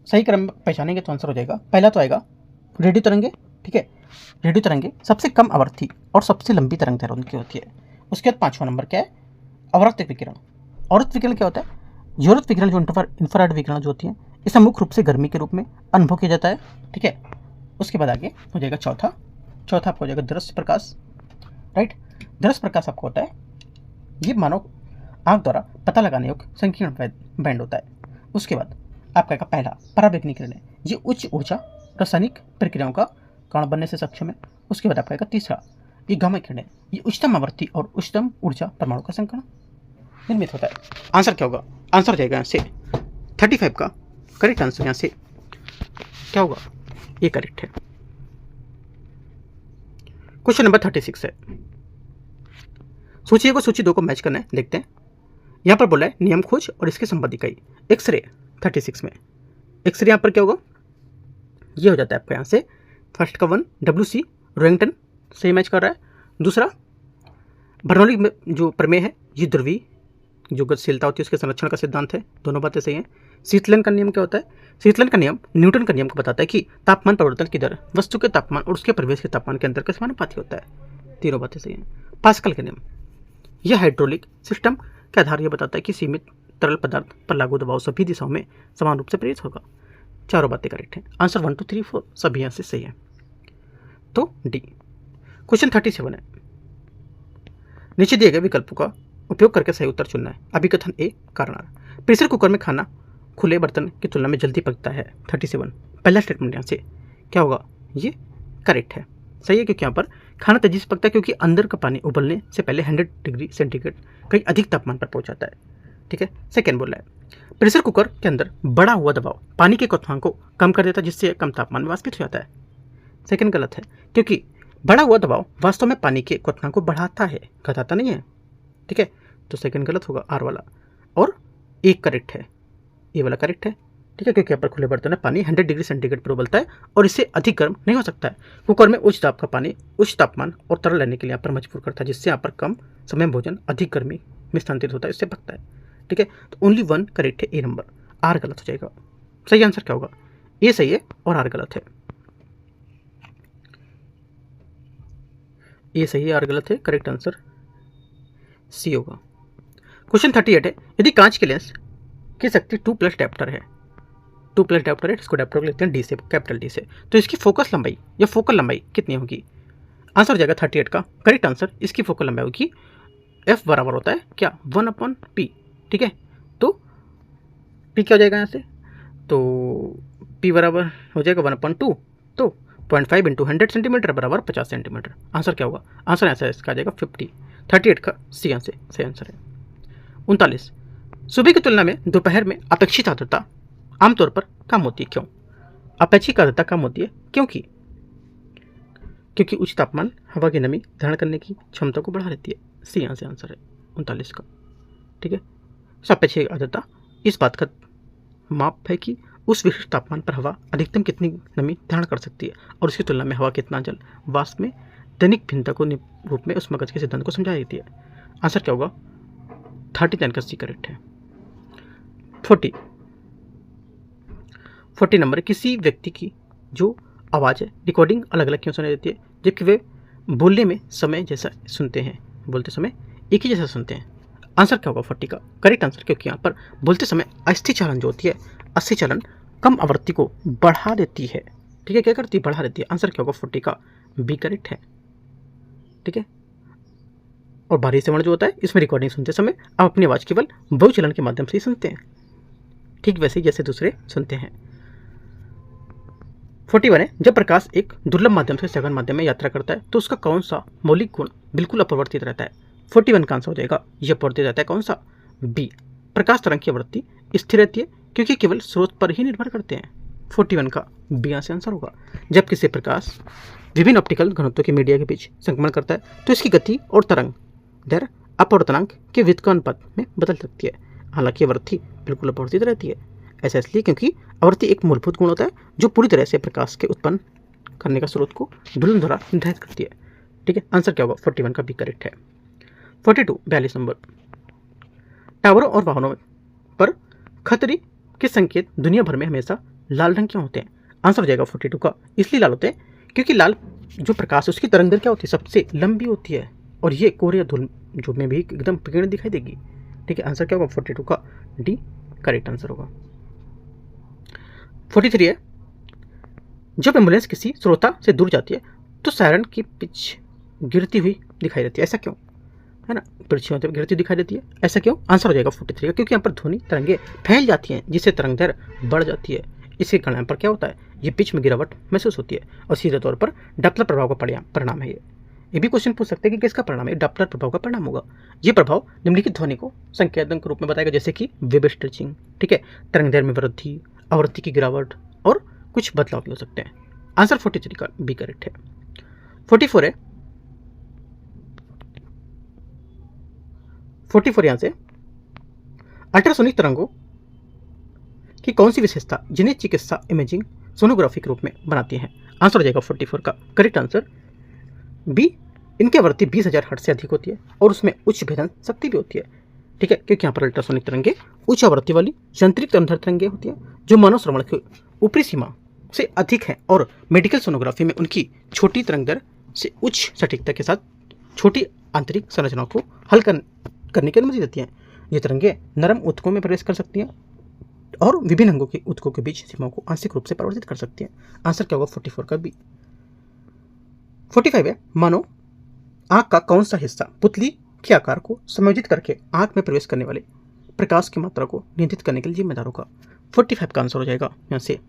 A: सही क्रम में पहचानेंगे तो आंसर हो जाएगा, पहला तो आएगा रेडियो तरंगे। ठीक है, रेडियो तरंगे सबसे कम आवृत्ति और सबसे लंबी तरंग दैर्ध्य की होती है। उसके बाद 5वां नंबर क्या है? अवरक्त विकिरण। अवरक्त विकिरण क्या होता है? यूरत विकिरण जो इंफ्रारेड विकिरण जो होती है इसे मुख्य रूप से गर्मी के रूप में अनुभव किया जाता है। ठीक है, उसके बाद आगे हो जाएगा चौथा आपको हो जाएगा दृश्य प्रकाश। राइट, दृश्य प्रकाश आपको होता है ये मानव आंख द्वारा पता लगाने योग्य संकीर्ण बैंड होता है। उसके बाद आपका पहला पराबैंगनी किरण है, ये उच्च ऊर्जा रासायनिक प्रक्रियाओं का कारण बनने से सक्षम है। उसके बाद आपका तीसरा ये गामा किरण है, ये उच्चतम आवृत्ति और उच्चतम ऊर्जा परमाणु का संकरण निर्मित होता है। आंसर क्या होगा? आंसर जाएगा यहाँ से 35 का करेक्ट आंसर यहाँ से क्या होगा? ये करेक्ट है। क्वेश्चन नंबर 36 है, सूची 1 को सूची 2 को मैच करना है। देखते हैं यहाँ पर बोला है नियम खोज और इसके संबंध इकाई एक्सरे। 36 में एक्सरे यहाँ पर क्या होगा? ये हो जाता है आपका यहाँ से फर्स्ट का 1 WC रोइंगटन से मैच कर रहा है। दूसरा बर्नौली में जो प्रमेय है ये ध्रुवीय जो गतिशीलता होती है उसके संरक्षण का सिद्धांत है। दोनों बातें सही हैं। शीतलन का नियम क्या होता है? शीतलन का नियम न्यूटन का नियम को बताता है कि तापमान परिवर्तन की दर वस्तु के तापमान और उसके परिवेश के तापमान के अंतर के समानुपाती होता है। तीनों बातें सही हैं। पास्कल का नियम यह हाइड्रोलिक सिस्टम के आधार यह बताता है कि सीमित तरल पदार्थ पर लागू दबाव सभी दिशाओं में समान रूप से प्रेरित होगा। चारों बातें करेक्ट हैं। आंसर 1 2 3 4 सभी यहाँ से सही है। तो डी। क्वेश्चन 37 है, नीचे दिए गए विकल्पों का उपयोग करके सही उत्तर चुनना है। अभिकथन ए कारण प्रेशर कुकर में खाना खुले बर्तन की तुलना में जल्दी पकता है। 37 पहला स्टेटमेंट यहाँ से क्या होगा? ये करेक्ट है, सही है, क्योंकि यहाँ पर खाना तेजी से पकता है क्योंकि अंदर का पानी उबलने से पहले 100 डिग्री सेंटीग्रेड कहीं अधिक तापमान पर पहुंच जाता है। ठीक है, सेकेंड बोल रहा है प्रेशर कुकर के अंदर बढ़ा हुआ दबाव पानी के क्वथनांक को कम कर देता है जिससे कम तापमान में वाष्पित हो जाता है। सेकेंड गलत है, क्योंकि बढ़ा हुआ दबाव वास्तव में पानी के क्वथनांक को बढ़ाता है, घटाता नहीं है। ठीक है, तो सेकेंड गलत होगा आर वाला, और एक करेक्ट है, ये वाला करेक्ट है। ठीक है, क्योंकि यहाँ पर खुले बर्तन में पानी 100 डिग्री सेंटीग्रेड पर उबलता है और इससे अधिक गर्म नहीं हो सकता है। कुकर में उच्च दाब का पानी उच्च तापमान और तरल लेने के लिए यहाँ पर मजबूर करता है जिससे यहाँ पर कम समय में भोजन अधिक गर्मी में स्थानांतरित होता है, इससे पकता है। ठीक है, तो ओनली 1 करेक्ट है, ए नंबर। आर गलत हो जाएगा। सही आंसर क्या होगा? ए सही है और आर गलत है। ए सही है, आर गलत है, करेक्ट आंसर सी होगा। क्वेश्चन 38 है, यदि कांच के लेंस की शक्ति 2+ डायोप्टर है, 2+ डायोप्टर है, इसको डायोप्टर लेते हैं डी से, कैपिटल डी से, तो इसकी फोकस लंबाई या फोकल लंबाई कितनी होगी? आंसर हो जाएगा 38 का करेक्ट आंसर। इसकी फोकल लंबाई होगी एफ बराबर होता है क्या? 1/p। ठीक है, तो p क्या हो जाएगा यहाँ से? तो p बराबर हो जाएगा 1/2, तो 0.5 × 100 सेंटीमीटर बराबर 50 सेंटीमीटर। आंसर क्या होगा? आंसर ऐसा इसका आ जाएगा 50। 38 का सी आंसर सही आंसर है। 39 सुबह की तुलना में दोपहर में अपेक्षित आर्द्रता आमतौर पर कम होती है, क्यों? अपेक्षित आर्द्रता कम होती है क्योंकि उच्च तापमान हवा की नमी धारण करने की क्षमता को बढ़ा देती है। सी यहाँ से आंसर है 39 का। ठीक है, सापेक्षिक आर्द्रता इस बात का माप है कि उस विशिष्ट तापमान पर हवा अधिकतम कितनी नमी धारण कर सकती है और उसकी तुलना में हवा कितना जल वाष्प में दैनिक भिन्नता को रूप में उष्मागतिकी के सिद्धांत को समझा देती है। आंसर क्या होगा? 39 का सी करेक्ट है। 40 नंबर, किसी व्यक्ति की जो आवाज़ है रिकॉर्डिंग अलग अलग क्यों सुनाई देती है जबकि वे बोलने में समय जैसा सुनते हैं, बोलते समय एक ही जैसा सुनते हैं? आंसर क्या होगा? 40 का करेक्ट आंसर, क्योंकि यहाँ पर बोलते समय अस्थि चालन जो होती है, अस्थि चालन कम आवृत्ति को बढ़ा देती है। ठीक है, क्या करती है? बढ़ा देती है। आंसर क्या होगा? 40 का बी करेक्ट है। ठीक है, और बाहरी श्रवण जो होता है, इसमें रिकॉर्डिंग सुनते समय आप अपनी आवाज़ केवल बहुचलन के माध्यम से ही सुनते हैं, ठीक वैसे ही जैसे दूसरे सुनते हैं। 41 है, जब प्रकाश एक दुर्लभ माध्यम से सघन माध्यम में यात्रा करता है तो उसका कौन सा मौलिक गुण बिल्कुल अपरिवर्तित रहता है? 41 का आंसर हो जाएगा, यह अपरिवर्तित रहता है कौन सा? बी, प्रकाश तरंग की आवृत्ति स्थिर रहती है क्योंकि केवल स्रोत पर ही निर्भर करते हैं। 41 का बी आंसर होगा। जब किसी प्रकाश विभिन्न ऑप्टिकल घनत्व के मीडिया के बीच संक्रमण करता है तो इसकी गति और तरंग दर अपवर्तनांक के व्युत्क्रमानुपात में बदल सकती है। हालांकि आवृत्ति बिल्कुल अपवर्तित रहती है। ऐसा इसलिए क्योंकि आवृत्ति एक मूलभूत गुण होता है जो पूरी तरह से प्रकाश के उत्पन्न करने का स्रोत को दुल्हन द्वारा निर्धारित करती है। ठीक है, आंसर क्या होगा? 41 का बी करेक्ट है। 42 42 नंबर, टावरों और वाहनों पर खतरे के संकेत दुनिया भर में हमेशा लाल रंग क्यों होते हैं? आंसर हो जाएगा 42 का, इसलिए लाल होते हैं क्योंकि लाल जो प्रकाश उसकी तरंग दर क्या होती है? सबसे लंबी होती है और ये कोहरे या धूल जो में भी एकदम किरण दिखाई देगी। ठीक है, आंसर क्या होगा? 42 का डी करेक्ट आंसर होगा। 43 है, जब एम्बुलेंस किसी श्रोता से दूर जाती है तो सायरन की पिच गिरती हुई दिखाई देती है, ऐसा क्यों? है ना, पिच गिरती दिखाई देती है, ऐसा क्यों? आंसर हो जाएगा 43 का, क्योंकि यहाँ पर ध्वनि तरंगे फैल जाती हैं जिससे तरंग दर बढ़ जाती है। इसके कारण पर क्या होता है? ये पिच में गिरावट महसूस होती है और सीधे तौर पर डॉपलर प्रभाव का परिणाम है। ये भी क्वेश्चन पूछ सकते हैं कि किसका परिणाम है? डॉपलर प्रभाव का परिणाम होगा। ये प्रभाव निम्नलिखित ध्वनि को संकेतन के रूप में बताएगा, जैसे कि वेव स्ट्रेचिंग, ठीक है, तरंग दर में वृद्धि, आवृत्ति की गिरावट और कुछ बदलाव भी हो सकते हैं। आंसर 43 का बी करेक्ट है। 44 है, 44 यहां से अल्ट्रासोनिक तरंगों की कौन सी विशेषता जिन्हें चिकित्सा इमेजिंग सोनोग्राफी के रूप में बनाती है? आंसर हो जाएगा 44 का करेक्ट आंसर बी, इनकी आवृत्ति 20,000 हर्ट्ज से अधिक होती है और उसमें उच्च भेदन शक्ति भी होती है। ठीक है, क्योंकि यहाँ पर अल्ट्रासोनिक तरंगे उच्च आवृत्ति वाली यांत्रिक तरंगधर तरंगे होती हैं जो मानव श्रवण की ऊपरी सीमा से अधिक है और मेडिकल सोनोग्राफी में उनकी छोटी तरंग दर से उच्च सटीकता के साथ छोटी आंतरिक संरचनाओं को हल करने की अनुमति देती हैं। ये तरंगे नरम ऊतकों में प्रवेश कर सकती हैं और विभिन्न अंगों के ऊतकों के बीच सीमाओं को आंशिक रूप से परिवर्तित कर सकती हैं। आंसर क्या होगा? 44 का बी। 45 है, मानो आंख का कौन सा हिस्सा पुतली के आकार को समायोजित करके आंख में प्रवेश करने वाले प्रकाश की मात्रा को नियंत्रित करने के लिए जिम्मेदार होगा? 45 का आंसर हो जाएगा यहाँ से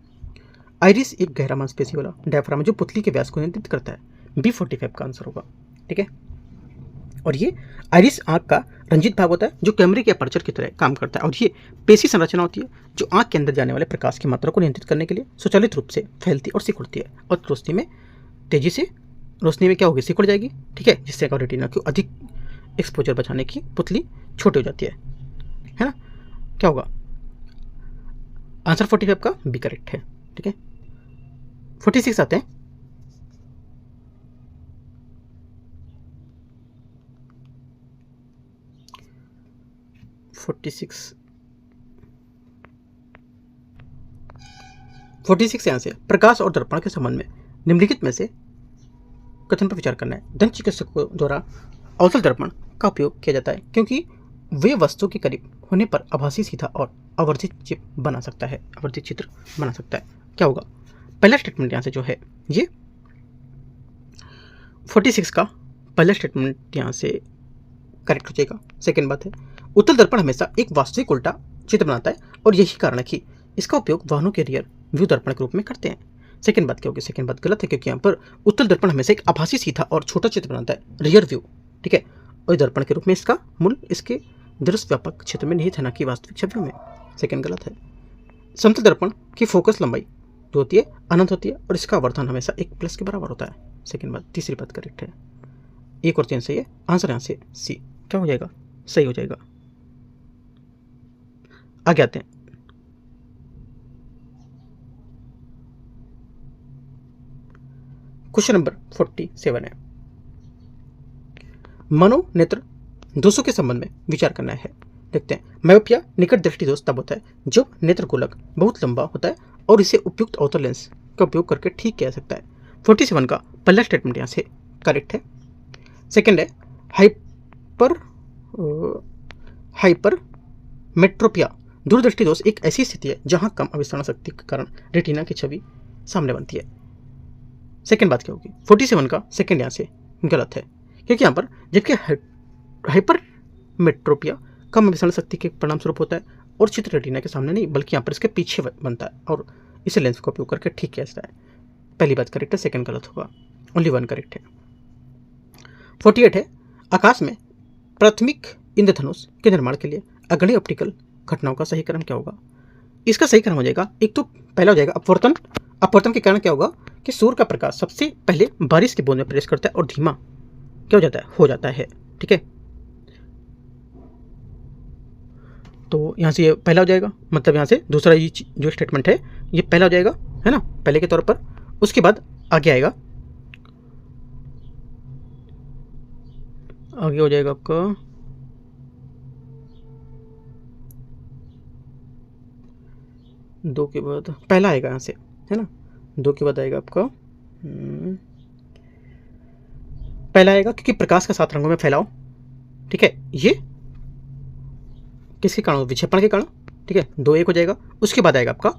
A: आइरिस, एक गहरा मांसपेशी वाला डायफ्राम जो पुतली के व्यास को नियंत्रित करता है। बी 45 का आंसर होगा। ठीक है, और ये आइरिस आंख का रंजित भाग होता है जो कैमरे के अपर्चर की तरह काम करता है और ये पेशी संरचना होती है जो आंख के अंदर जाने वाले प्रकाश की मात्रा को नियंत्रित करने के लिए स्वचालित रूप से फैलती और सिकुड़ती है और रोशनी में तेजी से क्या होगी? सिकुड़ जाएगी। ठीक है, जिससे रेटिना को अधिक एक्सपोजर बचाने की पुतली छोटी हो जाती है ना? क्या होगा? आंसर 45 का बी करेक्ट है। ठीक है, 46 आते हैं। यहाँ से प्रकाश और दर्पण के संबंध में निम्नलिखित में से कथन पर विचार करना है। दंत चिकित्सकों द्वारा अवतल दर्पण का उपयोग किया जाता है क्योंकि वे वस्तु के करीब होने पर आभासी सीधा और आवर्धित चित्र बना सकता है। क्या होगा? पहला स्टेटमेंट यहाँ से जो है ये 46 का पहला स्टेटमेंट यहाँ से करेक्ट हो जाएगा। सेकेंड बात है, उत्तल दर्पण हमेशा एक वास्तविक उल्टा चित्र बनाता है और यही कारण है कि इसका उपयोग वाहनों के रियर व्यू दर्पण के रूप में करते हैं। सेकेंड बात क्या होगी? सेकेंड बात गलत है क्योंकि यहाँ पर उत्तल दर्पण हमेशा एक आभासी सीधा और छोटा चित्र बनाता है, रियर व्यू। ठीक है, और दर्पण के रूप में इसका मूल इसके दृश्य व्यापक क्षेत्र में निहित है, ना कि वास्तविक छवियों में। सेकेंड गलत है। समतल दर्पण की फोकस लंबाई जो होती है अनंत होती है और इसका आवर्धन हमेशा 1+ के बराबर होता है। सेकेंड बात। तीसरी बात करेक्ट है, एक और चेंज सही है। आंसर यहाँ से सी क्या हो जाएगा? सही हो जाएगा। आगे आते हैं। क्वेश्चन नंबर 47 है, मनोनेत्र दोषों के संबंध में विचार करना है। देखते हैं। मायोपिया निकट दृष्टि दोष तब होता है जब नेत्र गोलक बहुत लंबा होता है और इसे उपयुक्त अवतल लेंस का उपयोग करके ठीक किया जा सकता है। 47 का पहला स्टेटमेंट यहाँ से करेक्ट है। सेकेंड है, हाइपर मेट्रोपिया दूरदृष्टि दोष एक ऐसी स्थिति है जहां कम अभिसरण शक्ति के कारण रेटिना की छवि सामने बनती है। सेकेंड बात क्या होगी? 47 का सेकेंड यहाँ से गलत है क्योंकि यहाँ पर जबकि हाइपरमेट्रोपिया कम विषण शक्ति के परिणाम स्वरूप होता है और चित्र रेटिना के सामने नहीं बल्कि यहाँ पर इसके पीछे बनता है और इसे लेंस का उपयोग करके ठीक किया जाता है। पहली बात करेक्ट है, सेकंड गलत होगा, ओनली वन करेक्ट है। 48 है, आकाश में प्राथमिक इंद्रधनुष के निर्माण के लिए अग्रणी ऑप्टिकल घटनाओं का सही क्रम क्या होगा? इसका सही क्रम हो जाएगा, एक तो पहला हो जाएगा अपवर्तन। अपवर्तन के कारण क्या होगा कि सूर्य का प्रकाश सबसे पहले बारिश की बूंद में प्रवेश करता है और धीमा क्या हो जाता है। ठीक है, तो यहाँ से ये पहला हो जाएगा, मतलब यहाँ से दूसरा ये जो स्टेटमेंट है ये पहला हो जाएगा, है ना, पहले के तौर पर। उसके बाद आगे आएगा, आगे हो जाएगा आपका दो के बाद पहला आएगा यहाँ से, है ना, दो के बाद आएगा आपका पहला आएगा क्योंकि प्रकाश का 7 रंगों में फैलाव। ठीक है, ये किसके कारण? विक्षेपण के कारण। ठीक है, 2 1 हो जाएगा। उसके बाद आएगा आपका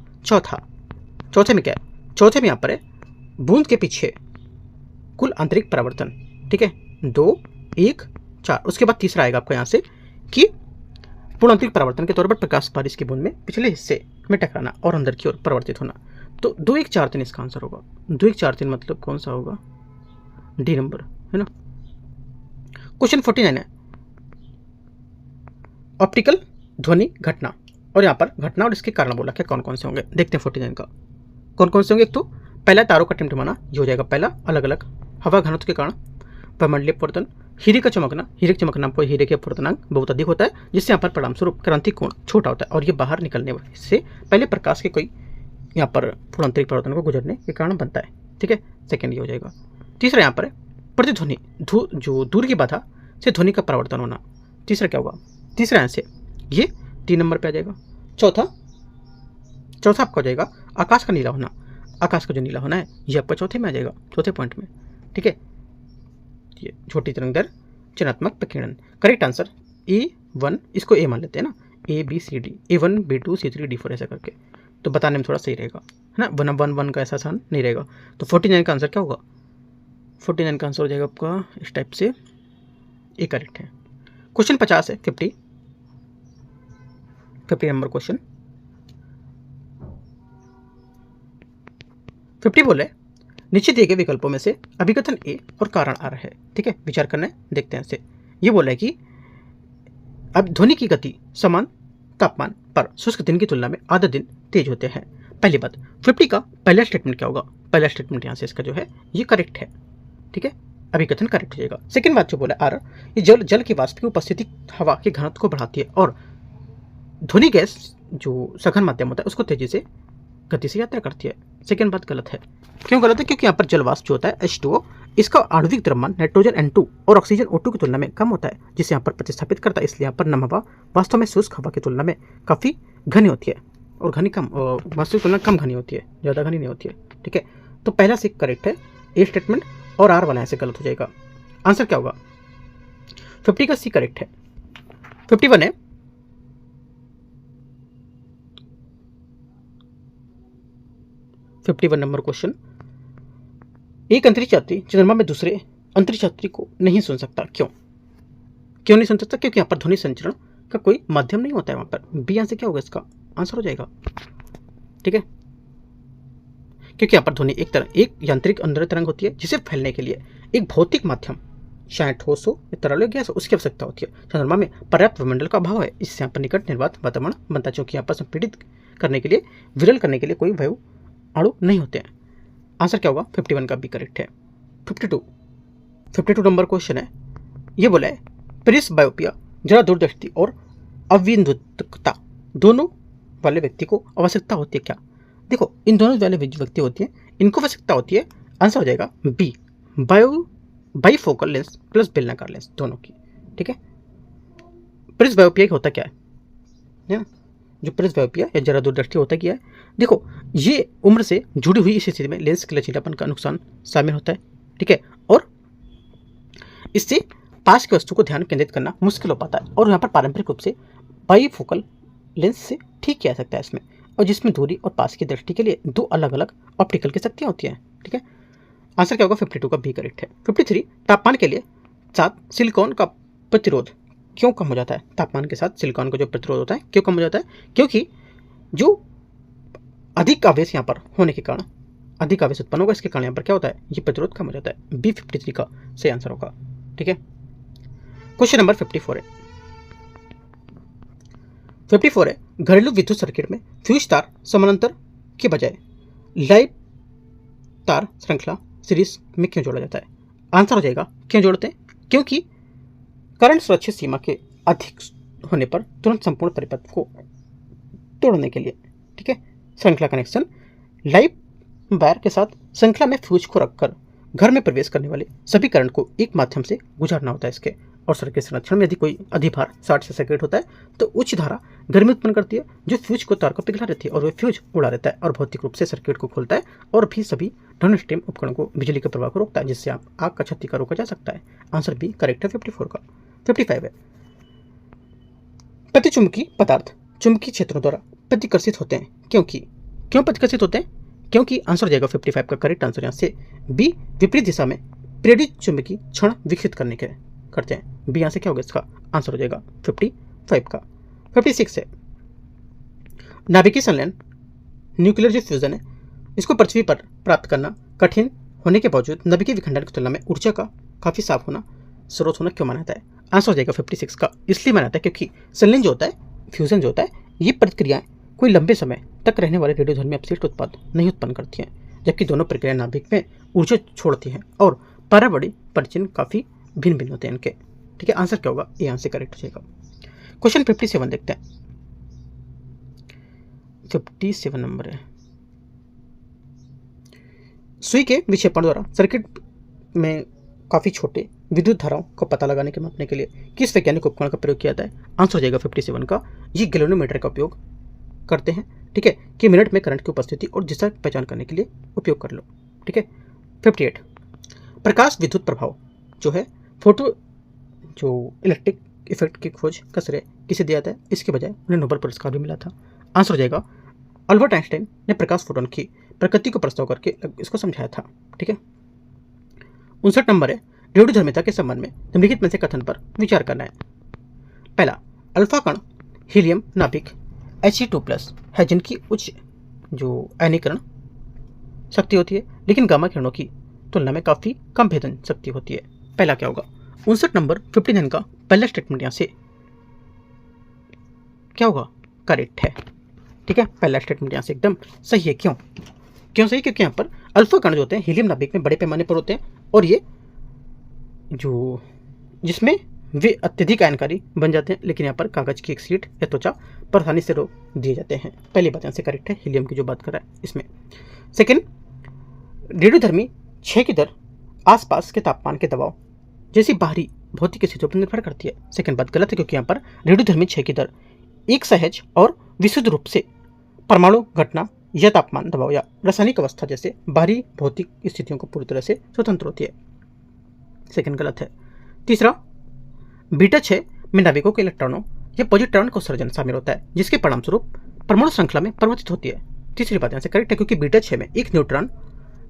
A: चौथे में क्या है? चौथे में यहाँ पर है बूंद के पीछे कुल आंतरिक परावर्तन। ठीक है, 2 1 4। उसके बाद तीसरा आएगा आपका यहाँ से कि पूर्ण आंतरिक परावर्तन के तौर पर प्रकाश बारिश की बूंद में पिछले हिस्से में टकराना और अंदर की ओर परावर्तित होना। तो 2 1 4 3 इसका आंसर होगा। 2 1 4 3 मतलब कौन सा होगा? डी नंबर, है ना। क्वेश्चन 49 है, ऑप्टिकल ध्वनि घटना, और यहाँ पर घटना और इसके कारण बोला क्या कौन कौन से होंगे। देखते हैं 49 का कौन कौन से होंगे। एक तो पहला तारों का टिमटिमाना, ये हो जाएगा पहला, अलग अलग हवा घनत्व के कारण वायुमंडलीय परिवर्तन, हीरे का चमकना, हीरे के चमकना पर हीरे के अपवर्तनांक बहुत अधिक होता है जिससे यहाँ पर परिणाम स्वरूप क्रांति कोण छोटा होता है और ये बाहर निकलने से पहले प्रकाश के कोई यहाँ पर पूर्ण आंतरिक परिवर्तन को गुजरने के कारण बनता है। ठीक है, सेकेंड ये हो जाएगा। तीसरा यहाँ पर है प्रतिध्वनि, जो दूर की बाधा से ध्वनि का परिवर्तन होना। तीसरा क्या होगा? तीसरा यहाँ से ये 3 नंबर पे आ जाएगा। चौथा आपका हो जाएगा आकाश का नीला होना। आकाश का जो नीला होना है ये आपका चौथे में आ जाएगा, चौथे पॉइंट में। ठीक है, ये छोटी तरंगदैर्घ्य चयनात्मक प्रकीर्णन। करेक्ट आंसर A1, इसको A मान लेते हैं ना, ABCD, A1 B2 C3 D4 ऐसा करके, तो बताने में थोड़ा सही रहेगा, है ना। 1 1 1 का ऐसा आसान नहीं रहेगा। तो 49 का आंसर क्या होगा? 49 का आंसर हो जाएगा आपका इस टाइप से, ए करेक्ट है। क्वेश्चन 50 है, 50 नंबर क्वेश्चन। 50 बोले नीचे दिए गए विकल्पों में से अभिकथन ए और कारण आर है। ठीक है, विचार करना है, देखते हैं इसे। ये बोला है कि अब ध्वनि की गति समान तापमान पर शुष्क दिन की तुलना में आधा दिन तेज होते हैं। पहली बात, 50 का पहला स्टेटमेंट क्या होगा? पहला स्टेटमेंट यहाँ से इसका जो है ये करेक्ट है। ठीक है, अभिकथन करेक्ट हो जाएगा। सेकेंड बात जो बोला आर, ये जल की वाष्प की उपस्थिति हवा के घनत्व को बढ़ाती है और ध्वनि गैस जो सघन माध्यम होता है उसको तेजी से गति से यात्रा करती है। सेकेंड बात गलत है। क्यों गलत है? क्योंकि यहाँ पर जल वाष्प जो होता है H2O, इसका आणविक द्रव्यमान नाइट्रोजन N2 और ऑक्सीजन O2 की तुलना में कम होता है जिसे यहाँ पर प्रतिस्थापित करता है। इसलिए यहाँ पर नम हवा वास्तव में शुष्क हवा की तुलना में काफ़ी घनी होती है और घनी कम, वास्तविक तुलना कम घनी होती है, ज़्यादा घनी नहीं होती है। ठीक है, तो पहला से करेक्ट है ए स्टेटमेंट और आर वाला यहाँ से गलत हो जाएगा। आंसर क्या होगा? 50 का सी करेक्ट है। 51 है, नंबर क्वेश्चन। एक अंतरिक्ष यात्री चंद्रमा में दूसरे अंतरिक्ष यात्री को नहीं सुन सकता, क्यों नहीं सुन सकता? क्योंकि यहाँ पर ध्वनि संचरण का कोई माध्यम नहीं होता है। वहां पर बी आंसर क्या होगा? इसका आंसर हो जाएगा। ठीक है, क्योंकि यहाँ पर ध्वनि एक यांत्रिक अंदर तरंग होती है जिसे फैलने के लिए एक भौतिक माध्यम, चाहे ठोस हो या तरल हो गैस हो, उसकी आवश्यकता होती है। चंद्रमा में पर्याप्त वायुमंडल का अभाव है, इससे यहाँ पर निकट निर्वात वातावरण बनता है, क्योंकि यहाँ पर संपीड़ित करने के लिए, विरल करने के लिए कोई वायु अणु नहीं होते हैं। आंसर क्या होगा? 51 का भी करेक्ट है। 52 नंबर क्वेश्चन है। ये बोला है प्रेसबायोपिया, जरा दूरदृष्टि और अविद्युतता दोनों वाले व्यक्ति को आवश्यकता होती है क्या? देखो, इन दोनों वाले व्यक्ति होती है, इनको आवश्यकता होती है। आंसर हो जाएगा बी, बाईफोकल लेंस प्लस बेलनाकार लेंस दोनों की। ठीक है, प्रेसबायोपिया होता क्या है? जो प्रेसबायोपिया या जरा दूरदृष्टि होता क्या है? देखो, ये उम्र से जुड़ी हुई इस स्थिति में लेंस के लचीलापन का नुकसान शामिल होता है। ठीक है, और इससे पास की वस्तु को ध्यान केंद्रित करना मुश्किल हो पाता है और यहाँ पर पारंपरिक रूप से बाईफोकल लेंस से ठीक किया जा सकता है इसमें, और जिसमें दूरी और पास की दृष्टि के लिए 2 अलग अलग ऑप्टिकल की शक्तियाँ होती हैं। ठीक है, आंसर क्या होगा? 52 का बी करेक्ट है। 53 तापमान के लिए 7 सिलिकॉन का प्रतिरोध क्यों कम हो जाता है? तापमान के साथ सिलिकॉन का जो प्रतिरोध होता है क्यों कम हो जाता है? क्योंकि जो अधिक आवेश यहाँ पर होने के कारण, अधिक आवेश उत्पन्न होगा, इसके कारण यहाँ पर क्या होता है, ये प्रतिरोध कम हो जाता है। B53 का सही आंसर होगा। ठीक है, क्वेश्चन नंबर 54 है। 54 है, घरेलू विद्युत सर्किट में फ्यूज तार समानांतर के बजाय लाइव तार श्रृंखला सीरीज में क्यों जोड़ा जाता है? आंसर हो जाएगा क्यों जोड़ते हैं? क्योंकि करंट सुरक्षित सीमा के अधिक होने पर तुरंत संपूर्ण परिपथ को तोड़ने के लिए। ठीक है, श्रृंखला कनेक्शन लाइव वायर के साथ श्रृंखला में फ्यूज को रखकर घर में प्रवेश करने वाले सभी करंट को एक माध्यम से गुजारना होता है इसके। और सर्किट संरक्षण में यदि कोई अधिभार शॉर्ट से सर्किट होता है तो उच्च धारा गर्मी उत्पन्न करती है जो फ्यूज को तार को पिघला रहती है और वह फ्यूज उड़ा रहता है और भौतिक रूप से सर्किट को खोलता है और भी सभी डाउनस्ट्रीम उपकरणों को बिजली के प्रवाह को रोकता है, जिससे आग का क्षति का रोका जा सकता है। आंसर बी करेक्ट है 54 का। 55 है, प्रतिचुंबकीय पदार्थ चुंबकीय क्षेत्रों द्वारा प्रतिकर्षित होते हैं क्योंकि क्यों प्रतिकर्षित होते हैं? क्योंकि आंसर हो जाएगा 55 का करेक्ट आंसर यहाँ से बी विपरीत दिशा में प्रेरित चुंबकीय क्षण विकसित करने के करते हैं। बी यहाँ से क्या होगा, इसका आंसर हो जाएगा 55 का। 56 है, नाभिकीय संलयन न्यूक्लियर जो फ्यूजन है इसको पृथ्वी पर प्राप्त करना कठिन होने के बावजूद नाभिकीय विखंडन की तुलना में ऊर्जा का काफी साफ होना स्रोत होना क्यों माना जाता है? आंसर हो जाएगा 56 का, इसलिए माना जाता है क्योंकि संलयन जो होता है, फ्यूजन जो होता है, ये प्रक्रियाएं कोई लंबे समय तक रहने वाले रेडियोधर्मी अपशिष्ट उत्पाद नहीं उत्पन्न करती हैं, जबकि दोनों प्रक्रिया नाभिक में ऊर्जा छोड़ती हैं और पारावड़ी परिचिन काफी भिन्न भिन्न होते हैं इनके। ठीक है, आंसर क्या होगा, ये आंसर करेक्ट हो जाएगा। क्वेश्चन 57 देखते हैं। 57 नंबर है, सुई के विक्षेपण द्वारा सर्किट में काफी छोटे विद्युत धाराओं को पता लगाने के मापने के लिए किस वैज्ञानिक उपकरण का प्रयोग किया जाता है? आंसर हो जाएगा 57 का, ये गैल्वेनोमीटर का उपयोग करते हैं। ठीक है, कि मिनट में करंट की उपस्थिति और दिशा की पहचान करने के लिए उपयोग कर लो। ठीक है, 58 प्रकाश विद्युत प्रभाव जो है फोटो जो इलेक्ट्रिक इफेक्ट की खोज का श्रेय किसे दिया जाता है? इसके बजाय उन्हें नोबेल पुरस्कार भी मिला था। आंसर हो जाएगा अल्बर्ट आइंस्टाइन ने प्रकाश फोटोन की प्रकृति को प्रस्ताव करके इसको समझाया था। ठीक है, 59 नंबर है, रेडियोधर्मिता के संबंध में निम्नलिखित में से कथन पर विचार करना है। पहला, अल्फा कण हीलियम नाभिक He2+ है जिनकी उच्च जो आयनीकरण शक्ति होती है, लेकिन गामा किरणों की तुलना में काफी कम भेदन शक्ति होती है। पहला क्या होगा? 59 नंबर 59 का पहला स्टेटमेंट यहाँ से क्या होगा, करेक्ट है। ठीक है, पहला स्टेटमेंट यहाँ से एकदम सही है। क्यों क्यों सही? क्योंकि यहाँ पर अल्फा कण जो होते हैं हीलियम नाभिक में बड़े पैमाने पर होते हैं और ये जो जिसमें वे अत्यधिक आयनकारी बन जाते हैं, लेकिन यहाँ पर कागज की एक शीट या त्वचा पर आसानी से रोक दिए जाते हैं। पहली बात यहाँ से करेक्ट है, हीलियम की जो बात कर रहा है इसमें। सेकेंड, रेडियोधर्मी क्षय की दर आसपास के तापमान के दबाव जैसी बाहरी भौतिक स्थितियों पर निर्भर करती है। सेकेंड बात गलत है, क्योंकि यहाँ पर रेडियोधर्मी क्षय की दर एक सहज और विशुद्ध रूप से परमाणु घटना या तापमान दबाव या रासायनिक अवस्था जैसे बाहरी भौतिक स्थितियों को पूरी तरह से स्वतंत्र होती है। सेकेंड गलत है। तीसरा, बीटा 6 में नाभिकों के इलेक्ट्रॉनों या पॉजिट्रॉन का उत्सर्जन शामिल होता है, जिसके परिणाम स्वरूप परमाणु श्रृंखला में परिवर्तित होती है। तीसरी बात यहाँ से करेक्ट है, क्योंकि बीटा 6 में एक न्यूट्रॉन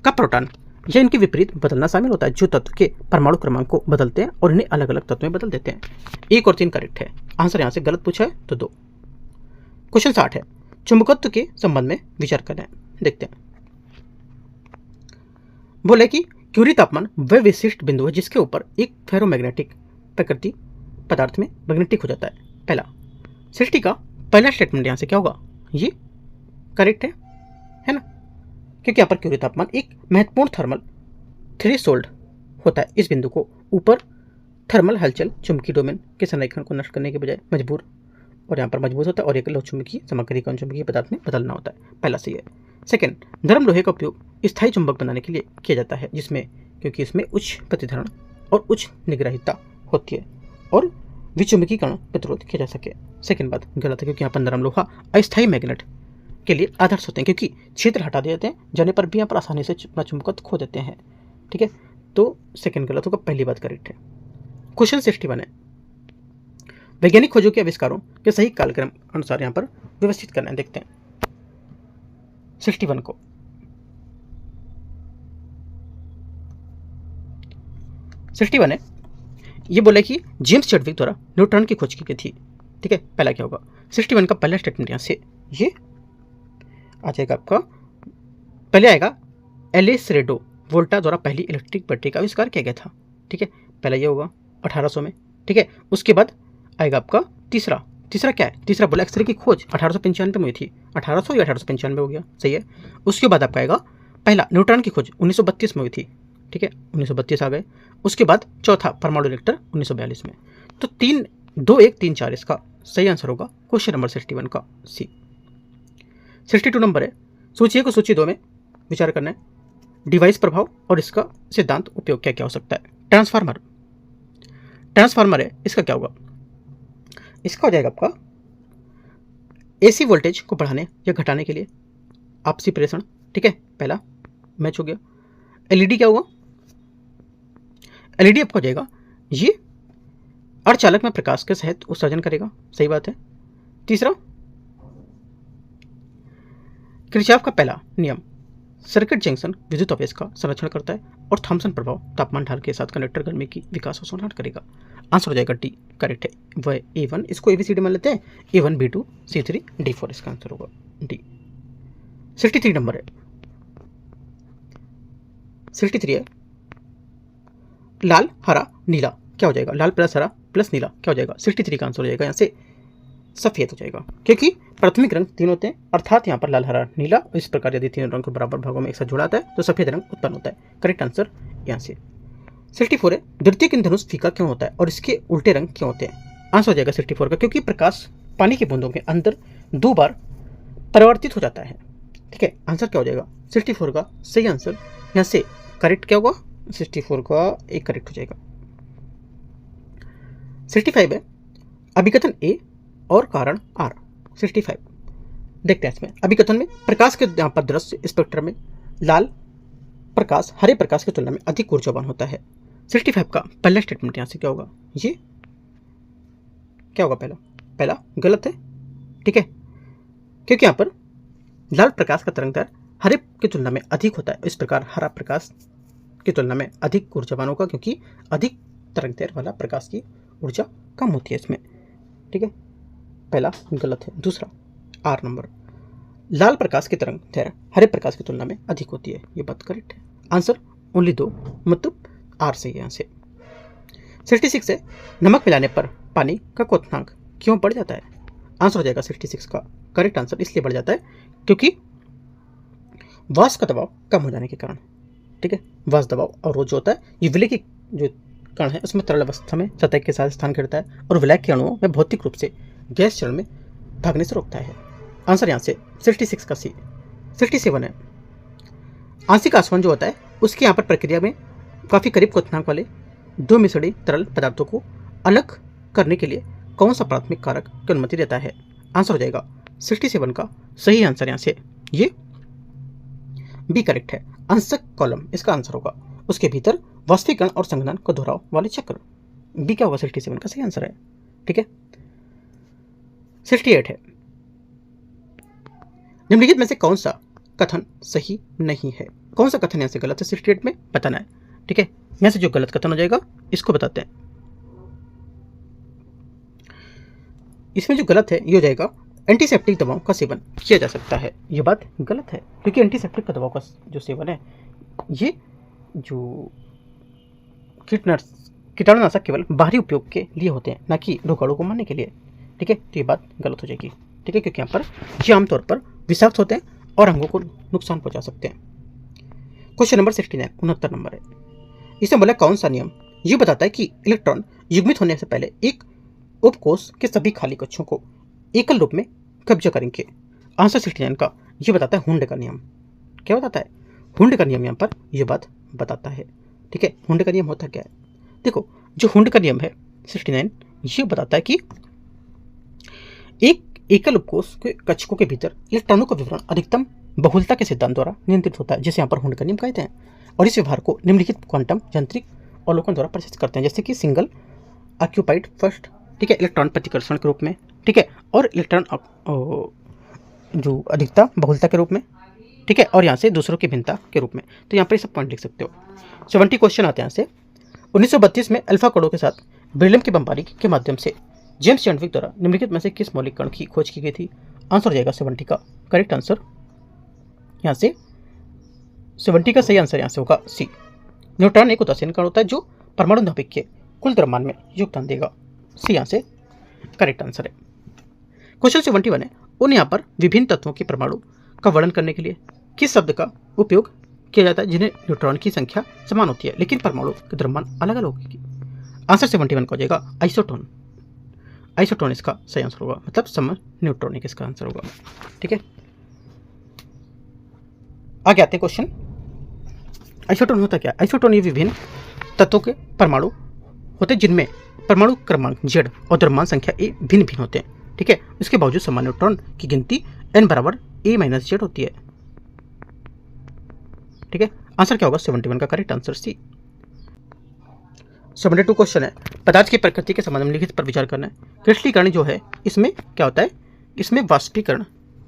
A: का प्रोटॉन या इनके विपरीत बदलना शामिल होता है, जो तत्व के परमाणु क्रमांक को बदलते हैं और इन्हें अलग अलग तत्वों में बदल देते हैं। 1 और 3 करेक्ट है। आंसर यहाँ से गलत पूछा है तो 2। क्वेश्चन 60 है, चुंबकत्व के संबंध में विचार करना है। देखते हैं। बोले कि क्यूरी तापमान वह विशिष्ट बिंदु है जिसके ऊपर एक फेरोमैग्नेटिक प्रकृति पदार्थ में मैग्नेटिक हो जाता है। पहला, सृष्टि का पहला स्टेटमेंट यहाँ से क्या होगा, ये करेक्ट है ना, क्योंकि यहाँ पर क्यूरी तापमान एक महत्वपूर्ण थर्मल थ्रेशोल्ड होता है। इस बिंदु को ऊपर थर्मल हलचल चुंबकीय डोमेन के संरेखण को नष्ट करने के बजाय मजबूर और यहाँ पर मजबूत होता है और एक लौह चुंबकीय सामग्री का चुंबकीय पदार्थ में बदलना होता है। पहला सही है। सेकेंड, नरम लोहे का उपयोग स्थायी चुंबक बनाने के लिए किया जाता है, जिसमें क्योंकि इसमें उच्च प्रतिधारण और उच्च निग्रहिता होती है और विचुंबकीकरण प्रतिरोध किया जा सके। सेकेंड बात गलत है, क्योंकि यहाँ पर नरम लोहा अस्थायी मैग्नेट के लिए आदर्श होते हैं, क्योंकि क्षेत्र हटा दिए जाते हैं, जाने पर भी यहाँ पर आसानी से अपना चुंबकत्व खो देते हैं। ठीक है, तो सेकेंड गलत होगा, पहली बात करेक्ट है। क्वेश्चन 61 है, वैज्ञानिक खोजों के आविष्कारों के सही कालक्रम अनुसार यहाँ पर व्यवस्थित करना है। देखते हैं 61 को। 61 है, ये बोला कि जेम्स चैडविक द्वारा न्यूट्रॉन की खोज की गई थी। ठीक है, पहला क्या होगा? 61 का पहला स्टेटमेंट यहाँ से ये आ जाएगा आपका, पहले आएगा एलेसरेडो वोल्टा द्वारा पहली इलेक्ट्रिक बैटरी का आविष्कार किया गया था। ठीक है, पहला ये होगा 1800 में। ठीक है, उसके बाद आएगा आपका तीसरा क्या है? तीसरा बोला एक्सरे की खोज 1895 में हुई थी। 1800 या 1895 हो गया, सही है। उसके बाद आपका आएगा पहला न्यूट्रॉन की खोज 1932 में हुई थी। ठीक है, 1932 आ गए। उसके बाद चौथा परमाणु रिएक्टर 1942 में। तो 3 2 1 3 4 इसका सही आंसर होगा क्वेश्चन नंबर 61 का सी। 62 नंबर है, सूची 1 और सूची 2 में विचार करना है। डिवाइस प्रभाव और इसका सिद्धांत उपयोग क्या क्या हो सकता है। ट्रांसफार्मर है, इसका क्या होगा? इसका हो जाएगा आपका एसी वोल्टेज को बढ़ाने या घटाने के लिए आपसी प्रेषण। ठीक है, पहला मैच हो गया। एलईडी क्या होगा? एलईडी आपका हो जाएगा ये अर्धचालक में प्रकाश के सहित उत्सर्जन करेगा, सही बात है। तीसरा किरचॉफ का पहला नियम सर्किट जंक्शन विद्युत अवयव का संरक्षण करता है और थॉमसन प्रभाव तापमान ढाल के साथ कंडक्टर गर्मी की विकास और संरक्षण करेगा। आंसर हो जाएगा डी, करेक्ट है। वह A1, इसको ABCD मान लेते हैं, A1 B2 C3 D4 इसका आंसर होगा डी। 63 नंबर है, 63 है, लाल हरा नीला क्या हो जाएगा? लाल प्लस हरा प्लस नीला क्या हो जाएगा? 63 का आंसर हो जाएगा यहाँ से सफेद हो जाएगा, क्योंकि प्राथमिक रंग तीन होते हैं, अर्थात यहाँ पर लाल हरा नीला। इस प्रकार यदि तीनों रंग को बराबर भागों में एक साथ जुड़ाता है तो सफेद रंग उत्पन्न होता है। करेक्ट आंसर यहाँ से 64 है, द्वितीयक इंद्रधनुष फीका क्यों होता है और इसके उल्टे रंग क्यों होते हैं? आंसर हो जाएगा 64 का, क्योंकि प्रकाश पानी की बूंदों के अंदर 2 बार परिवर्तित हो जाता है। ठीक है, आंसर क्या हो जाएगा? 64 का सही आंसर यहाँ से करेक्ट क्या होगा? 64 का एक करेक्ट हो जाएगा। 65 है, अभिकथन ए और कारण आर। 65 देखते हैं इसमें। अभिकथन में प्रकाश के यहाँ पर दृश्य स्पेक्ट्रम में लाल प्रकाश हरे प्रकाश की तुलना में अधिक ऊर्जावान होता है। 65 का पहला स्टेटमेंट यहाँ से क्या होगा? ये क्या होगा? पहला गलत है। ठीक है, क्योंकि यहाँ पर लाल प्रकाश का तरंगदैर्घ्य हरे की तुलना में अधिक होता है, इस प्रकार हरा प्रकाश की तुलना में अधिक ऊर्जावान होगा, क्योंकि अधिक तरंगदैर्घ्य वाला प्रकाश की ऊर्जा कम होती है इसमें। ठीक है, पहला गलत है। दूसरा आर नंबर, लाल प्रकाश की तरंगदैर्घ्य हरे प्रकाश की तुलना में अधिक होती है, ये बात करेक्ट है। आंसर ओनली 2 मतलब आर सही है यहाँ से। 66 है, नमक मिलाने पर पानी का क्वथनांक क्यों बढ़ जाता है? आंसर हो जाएगा 66 का करेक्ट आंसर इसलिए बढ़ जाता है क्योंकि वाष्प का दबाव कम हो जाने के कारण। ठीक है, वाष्प दबाव और वो जो होता है ये विलय की जो कण है उसमें तरल अवस्था में सतह के साथ स्थान करता है और विलय के अणुओं में भौतिक रूप से गैस चरण में भागने से रोकता है। आंसर यहाँ से 66 का सी। 67 है, आंशिक आसवन जो होता है उसकी यहाँ पर प्रक्रिया में काफ़ी करीब क्वथनांक वाले 2 मिश्रित तरल पदार्थों को अलग करने के लिए कौन सा प्राथमिक कारक की अनुमति देता है? आंसर हो जाएगा 67 का सही आंसर यहाँ से ये बी करेक्ट है। अंशक कॉलम इसका आंसर होगा, उसके भीतर वाष्पीकरण और संघनन को दोहराव वाले चक्र। बी क्या होगा? 67 का सही आंसर है। ठीक है, 68 है, निम्नलिखित में से कौन सा कथन सही नहीं है? कौन सा कथन यहाँ से गलत है 68 में बताना है। ठीक है, यहाँ से जो गलत कथन हो जाएगा इसको बताते हैं। इसमें जो गलत है ये हो जाएगा एंटीसेप्टिक दवाओं का सेवन किया जा सकता है, ये बात गलत है, क्योंकि एंटीसेप्टिक का दवाओं का जो सेवन है ये जो कीटाणुनाशक केवल बाहरी उपयोग के लिए होते हैं, ना कि रोगाणु को मारने के लिए। ठीक है, तो ये बात गलत हो जाएगी। ठीक है, क्योंकि यहाँ पर ये आमतौर पर विषाक्त होते हैं और अंगों को नुकसान पहुंचा सकते हैं। क्वेश्चन नंबर 69 69 नंबर है, इसमें बोला कौन सा नियम ये बताता है कि इलेक्ट्रॉन युग्मित होने से पहले एक उपकोष के सभी खाली कक्षों को एकल रूप में कब्जा करेंगे? आंसर 69 का ये बताता है हुंड का नियम। क्या बताता है? हुंड का नियम यहाँ पर ये बात बताता है। ठीक है, हुंड का नियम होता क्या है? देखो, जो हुंड का नियम है 69 ये बताता है कि एक एकल उपकोष के कक्षकों के भीतर इलेक्ट्रॉनों का विवरण अधिकतम बहुलता के सिद्धांत द्वारा नियंत्रित होता है, जिसे यहाँ पर हुंड का नियम कहते हैं, और इस व्यवहार को निम्नलिखित क्वांटम यांत्रिक अवलोकन द्वारा परिभाषित करते हैं, जैसे कि सिंगल ऑक्यूपाइड फर्स्ट। ठीक है, इलेक्ट्रॉन प्रतिकर्षण के रूप में। ठीक है, और इलेक्ट्रॉन जो अधिकता बहुलता के रूप में। ठीक है, और यहाँ से दूसरों की भिन्नता के रूप में। तो यहाँ पर सब पॉइंट लिख सकते हो। 70 क्वेश्चन आते हैं यहाँ से। 1932 में अल्फा कोडों के साथ बेरिलियम की बमबारी के माध्यम से जेम्स चैडविक द्वारा निम्नलिखित में से किस मौलिक कण की खोज की गई थी? आंसर हो जाएगा 70 का करेक्ट आंसर। यहाँ से 70 का सही आंसर यहाँ से होगा सी। न्यूट्रॉन एक उदासीन कण होता है जो परमाणु नाभिक के कुल द्रव्यमान में योगदान देगा। सी यहाँ से करेक्ट आंसर है। क्वेश्चन 71 है, उन यहाँ पर विभिन्न तत्वों के परमाणु का वर्णन करने के लिए किस शब्द का उपयोग किया जाता है जिन्हें न्यूट्रॉन की संख्या समान होती है लेकिन परमाणु के द्रव्यमान अलग अलग होगी? आंसर 71 का हो जाएगा आइसोटोन। आइसोटोन इसका सही आंसर होगा, मतलब सम न्यूट्रॉनिक इसका आंसर होगा। ठीक है, आगे आते हैं क्वेश्चन। आइसोटोन होता क्या? आइसोटोन ये विभिन्न तत्वों के परमाणु होते हैं जिनमें परमाणु क्रमांक जेड और द्रव्यमान संख्या ए भिन्न भिन्न होते हैं। ठीक है, इसके बावजूद समान न्यूट्रॉन की गिनती n बराबर a माइनस जेड होती है। ठीक है, आंसर क्या होगा? 71 का करेक्ट आंसर सी। 72 क्वेश्चन है, पदार्थ की प्रकृति के संबंध में लिखित पर विचार करना है। क्रिस्टलीकरण जो है इसमें क्या होता है? इसमें वाष्पीकरण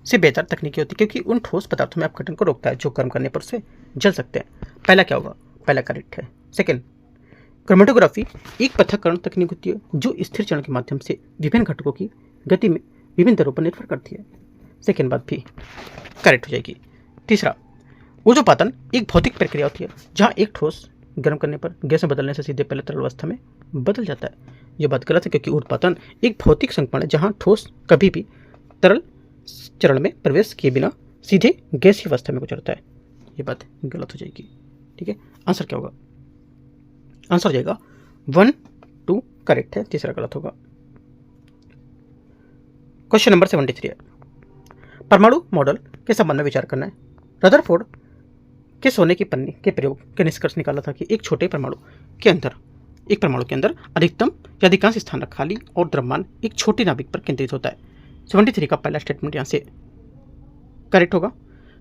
A: से बेहतर तकनीकी होती है क्योंकि उन ठोस पदार्थों में अपघटन को रोकता है जो गर्म करने पर उसे जल सकते हैं। पहला क्या होगा? पहला करेक्ट है। सेकेंड, क्रोमेटोग्राफी एक पृथक्करण तकनीक होती है जो स्थिर चरण के माध्यम से विभिन्न घटकों की गति में विभिन्न दरों पर निर्भर करती है। सेकेंड बात भी करेक्ट हो जाएगी। तीसरा, ऊर्ध्वपातन एक भौतिक प्रक्रिया होती है जहां एक ठोस गर्म करने पर गैस में बदलने से सीधे पहले तरल अवस्था में बदल जाता है। यह बात गलत है क्योंकि ऊर्ध्वपातन एक भौतिक संक्रमण है जहां ठोस कभी भी तरल चरण में प्रवेश किए बिना सीधे गैसीय अवस्था में गुजरता है। यह बात गलत हो जाएगी। ठीक है, आंसर क्या होगा? आंसर हो जाएगा 1 2 करेक्ट है, तीसरा गलत होगा। क्वेश्चन नंबर 73 है, परमाणु मॉडल के संबंध में विचार करना है। रदरफोर्ड के सोने की पन्नी के प्रयोग के निष्कर्ष निकाला था कि एक छोटे परमाणु के अंदर अधिकतम या अधिकांश स्थान खाली और द्रव्यमान एक छोटे नाभिक पर केंद्रित होता है। 73 का पहला स्टेटमेंट यहाँ से करेक्ट होगा।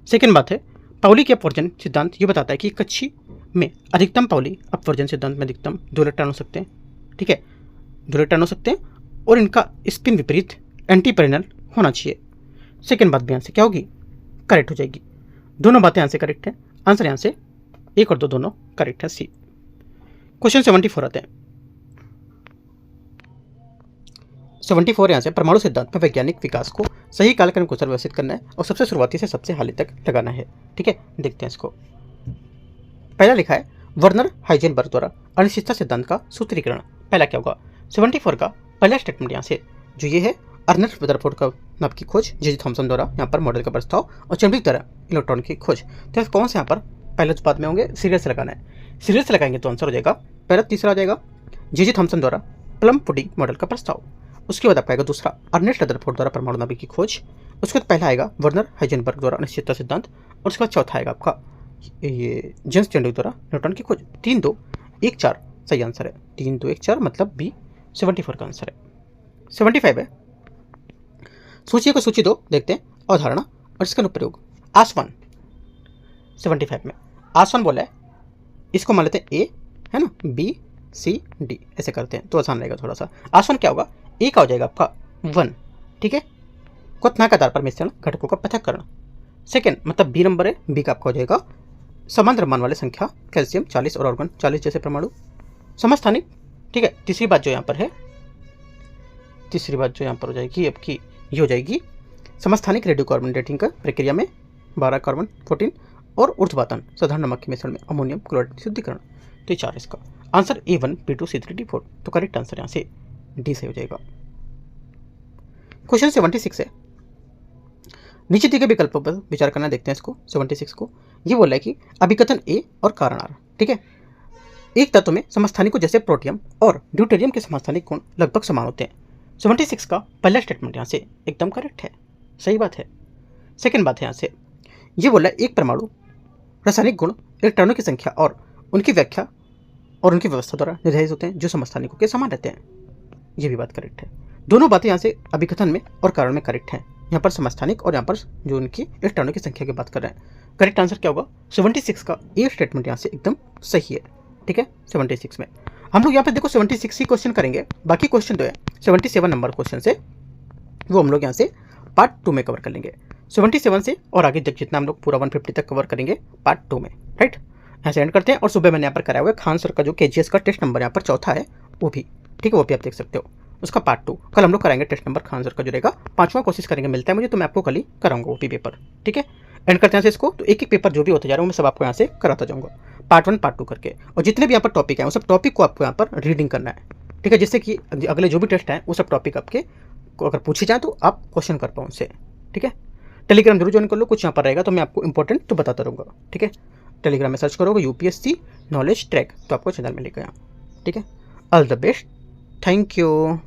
A: सेकेंड बात है, पाउली के अपवर्जन सिद्धांत ये बताता है कि कक्षी में अधिकतम पाउली अपवर्जन सिद्धांत में अधिकतम 2 इलेक्ट्रॉन हो सकते हैं। ठीक है, 2 इलेक्ट्रॉन हो सकते हैं और इनका स्पिन विपरीत एंटी पेरिनल होना चाहिए। सेकेंड बात भी यहाँ से क्या होगी? करेक्ट हो जाएगी। दोनों बातें यहाँ से करेक्ट है। आंसर यहाँ से 1 और 2 दोनों करेक्ट है, सी। क्वेश्चन 74 आते हैं। 74 यहाँ से परमाणु सिद्धांत में वैज्ञानिक विकास को सही कालक्रम अनुसार व्यवस्थित करना है और सबसे शुरुआती से सबसे हाल तक लगाना है। ठीक है, देखते हैं इसको। पहला लिखा है वर्नर हाइजेनबर्ग द्वारा अनिश्चितता सिद्धांत का सूत्रीकरण। पहला क्या होगा? 74 का पहला स्टेटमेंट यहाँ से जो ये है, अर्नेस्ट रदरफोर्ड का नाभ की खोज, जे थॉमसन द्वारा यहाँ पर मॉडल का प्रस्ताव और चैडविक द्वारा इलेक्ट्रॉन की खोज। तो कौन से यहाँ पर पहले उत्पाद में होंगे? सीरियल से लगाना है। सीरियल से लगाएंगे तो आंसर हो जाएगा पहला, तीसरा आ जाएगा जे थॉमसन द्वारा प्लम पुडिंग मॉडल का प्रस्ताव। उसके बाद आपका आएगा दूसरा अर्नेस्ट रदरफोर्ड द्वारा परमाणु नाभिक की खोज। उसके बाद पहला आएगा वर्नर हाइजेनबर्ग द्वारा अनिश्चितता सिद्धांत और उसके बाद चौथा आएगा आपका ये जेम्स चैडविक द्वारा न्यूट्रॉन की खोज। 3 2 1 4 सही आंसर है। 3 2 1 4 मतलब बी 74 का आंसर है। 75 है, सूची को सूची 2 देखते हैं, अवधारणा और इसका अनुप्रयोग। आसवन 75 में आसवन बोला है, इसको मान लेते हैं ए है ना, बी सी डी ऐसे करते हैं तो आसान रहेगा थोड़ा सा। आसवन क्या होगा? ए का हो जाएगा आपका 1। ठीक है, क्वथनांक आधार पर मिश्रण घटकों का पृथक्करण। सेकेंड मतलब बी नंबर है, बी का आपका हो जाएगा समान द्रव्यमान वाले संख्या कैल्शियम 40 और ऑर्गन 40 जैसे परमाणु समस्थानिक। ठीक है, तीसरी बात जो यहाँ पर हो जाएगी आपकी ये हो जाएगी समस्थानिक रेडियो कार्बन डेटिंग का प्रक्रिया में 12 कार्बन 14 और ऊर्ध्वपातन साधारण नमक के मिश्रण में अमोनियम क्लोराइड शुद्धिकरण। तो 4 इसका answer A1 B2 C3 D4। तो करेक्ट आंसर यहाँ से डी से हो जाएगा। क्वेश्चन 76 है, नीचे दिए गए विकल्पों पर विचार करना, देखते हैं इसको। 76 को ये बोला है कि अभिकथन ए और कारण आर। ठीक है, एक तत्व में समस्थानिकों जैसे प्रोटियम और ड्यूटेरियम के समस्थानिक गुण लगभग समान होते हैं। 76 का पहला स्टेटमेंट यहाँ से एकदम करेक्ट है, सही बात है। सेकेंड बात है यहाँ से ये बोला है एक परमाणु रासायनिक गुण इलेक्ट्रॉनों की संख्या और उनकी व्याख्या और उनकी व्यवस्था द्वारा निर्धारित होते हैं जो समस्थानिकों के समान रहते हैं। ये भी बात करेक्ट है। दोनों बातें यहाँ से अभिकथन में और कारण में करेक्ट हैं। यहाँ पर समस्थानिक और यहाँ पर जो उनकी इलेक्ट्रॉनों की संख्या की बात कर रहे हैं। करेक्ट आंसर क्या होगा? 76 का ए स्टेटमेंट यहाँ से एकदम सही है। ठीक है, 76 में हम लोग यहाँ पे देखो 76 ही क्वेश्चन करेंगे, बाकी क्वेश्चन जो है 77 नंबर क्वेश्चन से वो हम लोग यहाँ से पार्ट 2 में कवर कर लेंगे। 77 से और आगे तक जितना हम लोग पूरा 150 तक कवर करेंगे पार्ट 2 में। राइट, यहाँ से एंड करते हैं। और सुबह मैंने यहाँ पर कराया हुआ है खान सर का जो KGS का टेस्ट नंबर यहाँ पर चौथा है वो भी ठीक है, वो भी आप देख सकते हो। उसका पार्ट 2 कल हम लोग कराएंगे, टेस्ट नंबर का आंसर का जो रहेगा 5वां कोशिश करेंगे, मिलता है मुझे तो मैं आपको कल ही कराऊंगा वो भी पेपर। ठीक है, एंड करते हैं इसको। तो एक एक पेपर जो भी होते जा रहा हूँ मैं सब आपको यहाँ से कराता जाऊँगा, पार्ट 1 पार्ट 2 करके। और जितने भी यहाँ पर टॉपिक हैं वो सब टॉपिक को आपको यहाँ पर रीडिंग करना है। ठीक है, जिससे कि अगले जो भी टेस्ट हैं वो सब टॉपिक आपके को अगर पूछे जाए तो आप क्वेश्चन कर पाओ उनसे। ठीक है, टेलीग्राम जरूर ज्वाइन कर लो, कुछ यहाँ पर रहेगा तो मैं आपको इंपॉर्टेंट तो बताता रहूँगा। ठीक है, टेलीग्राम में सर्च करोगे यूपीएससी नॉलेज ट्रैक तो आपको चैनल मिलेगा यहाँ। ठीक है, all the best, thank you.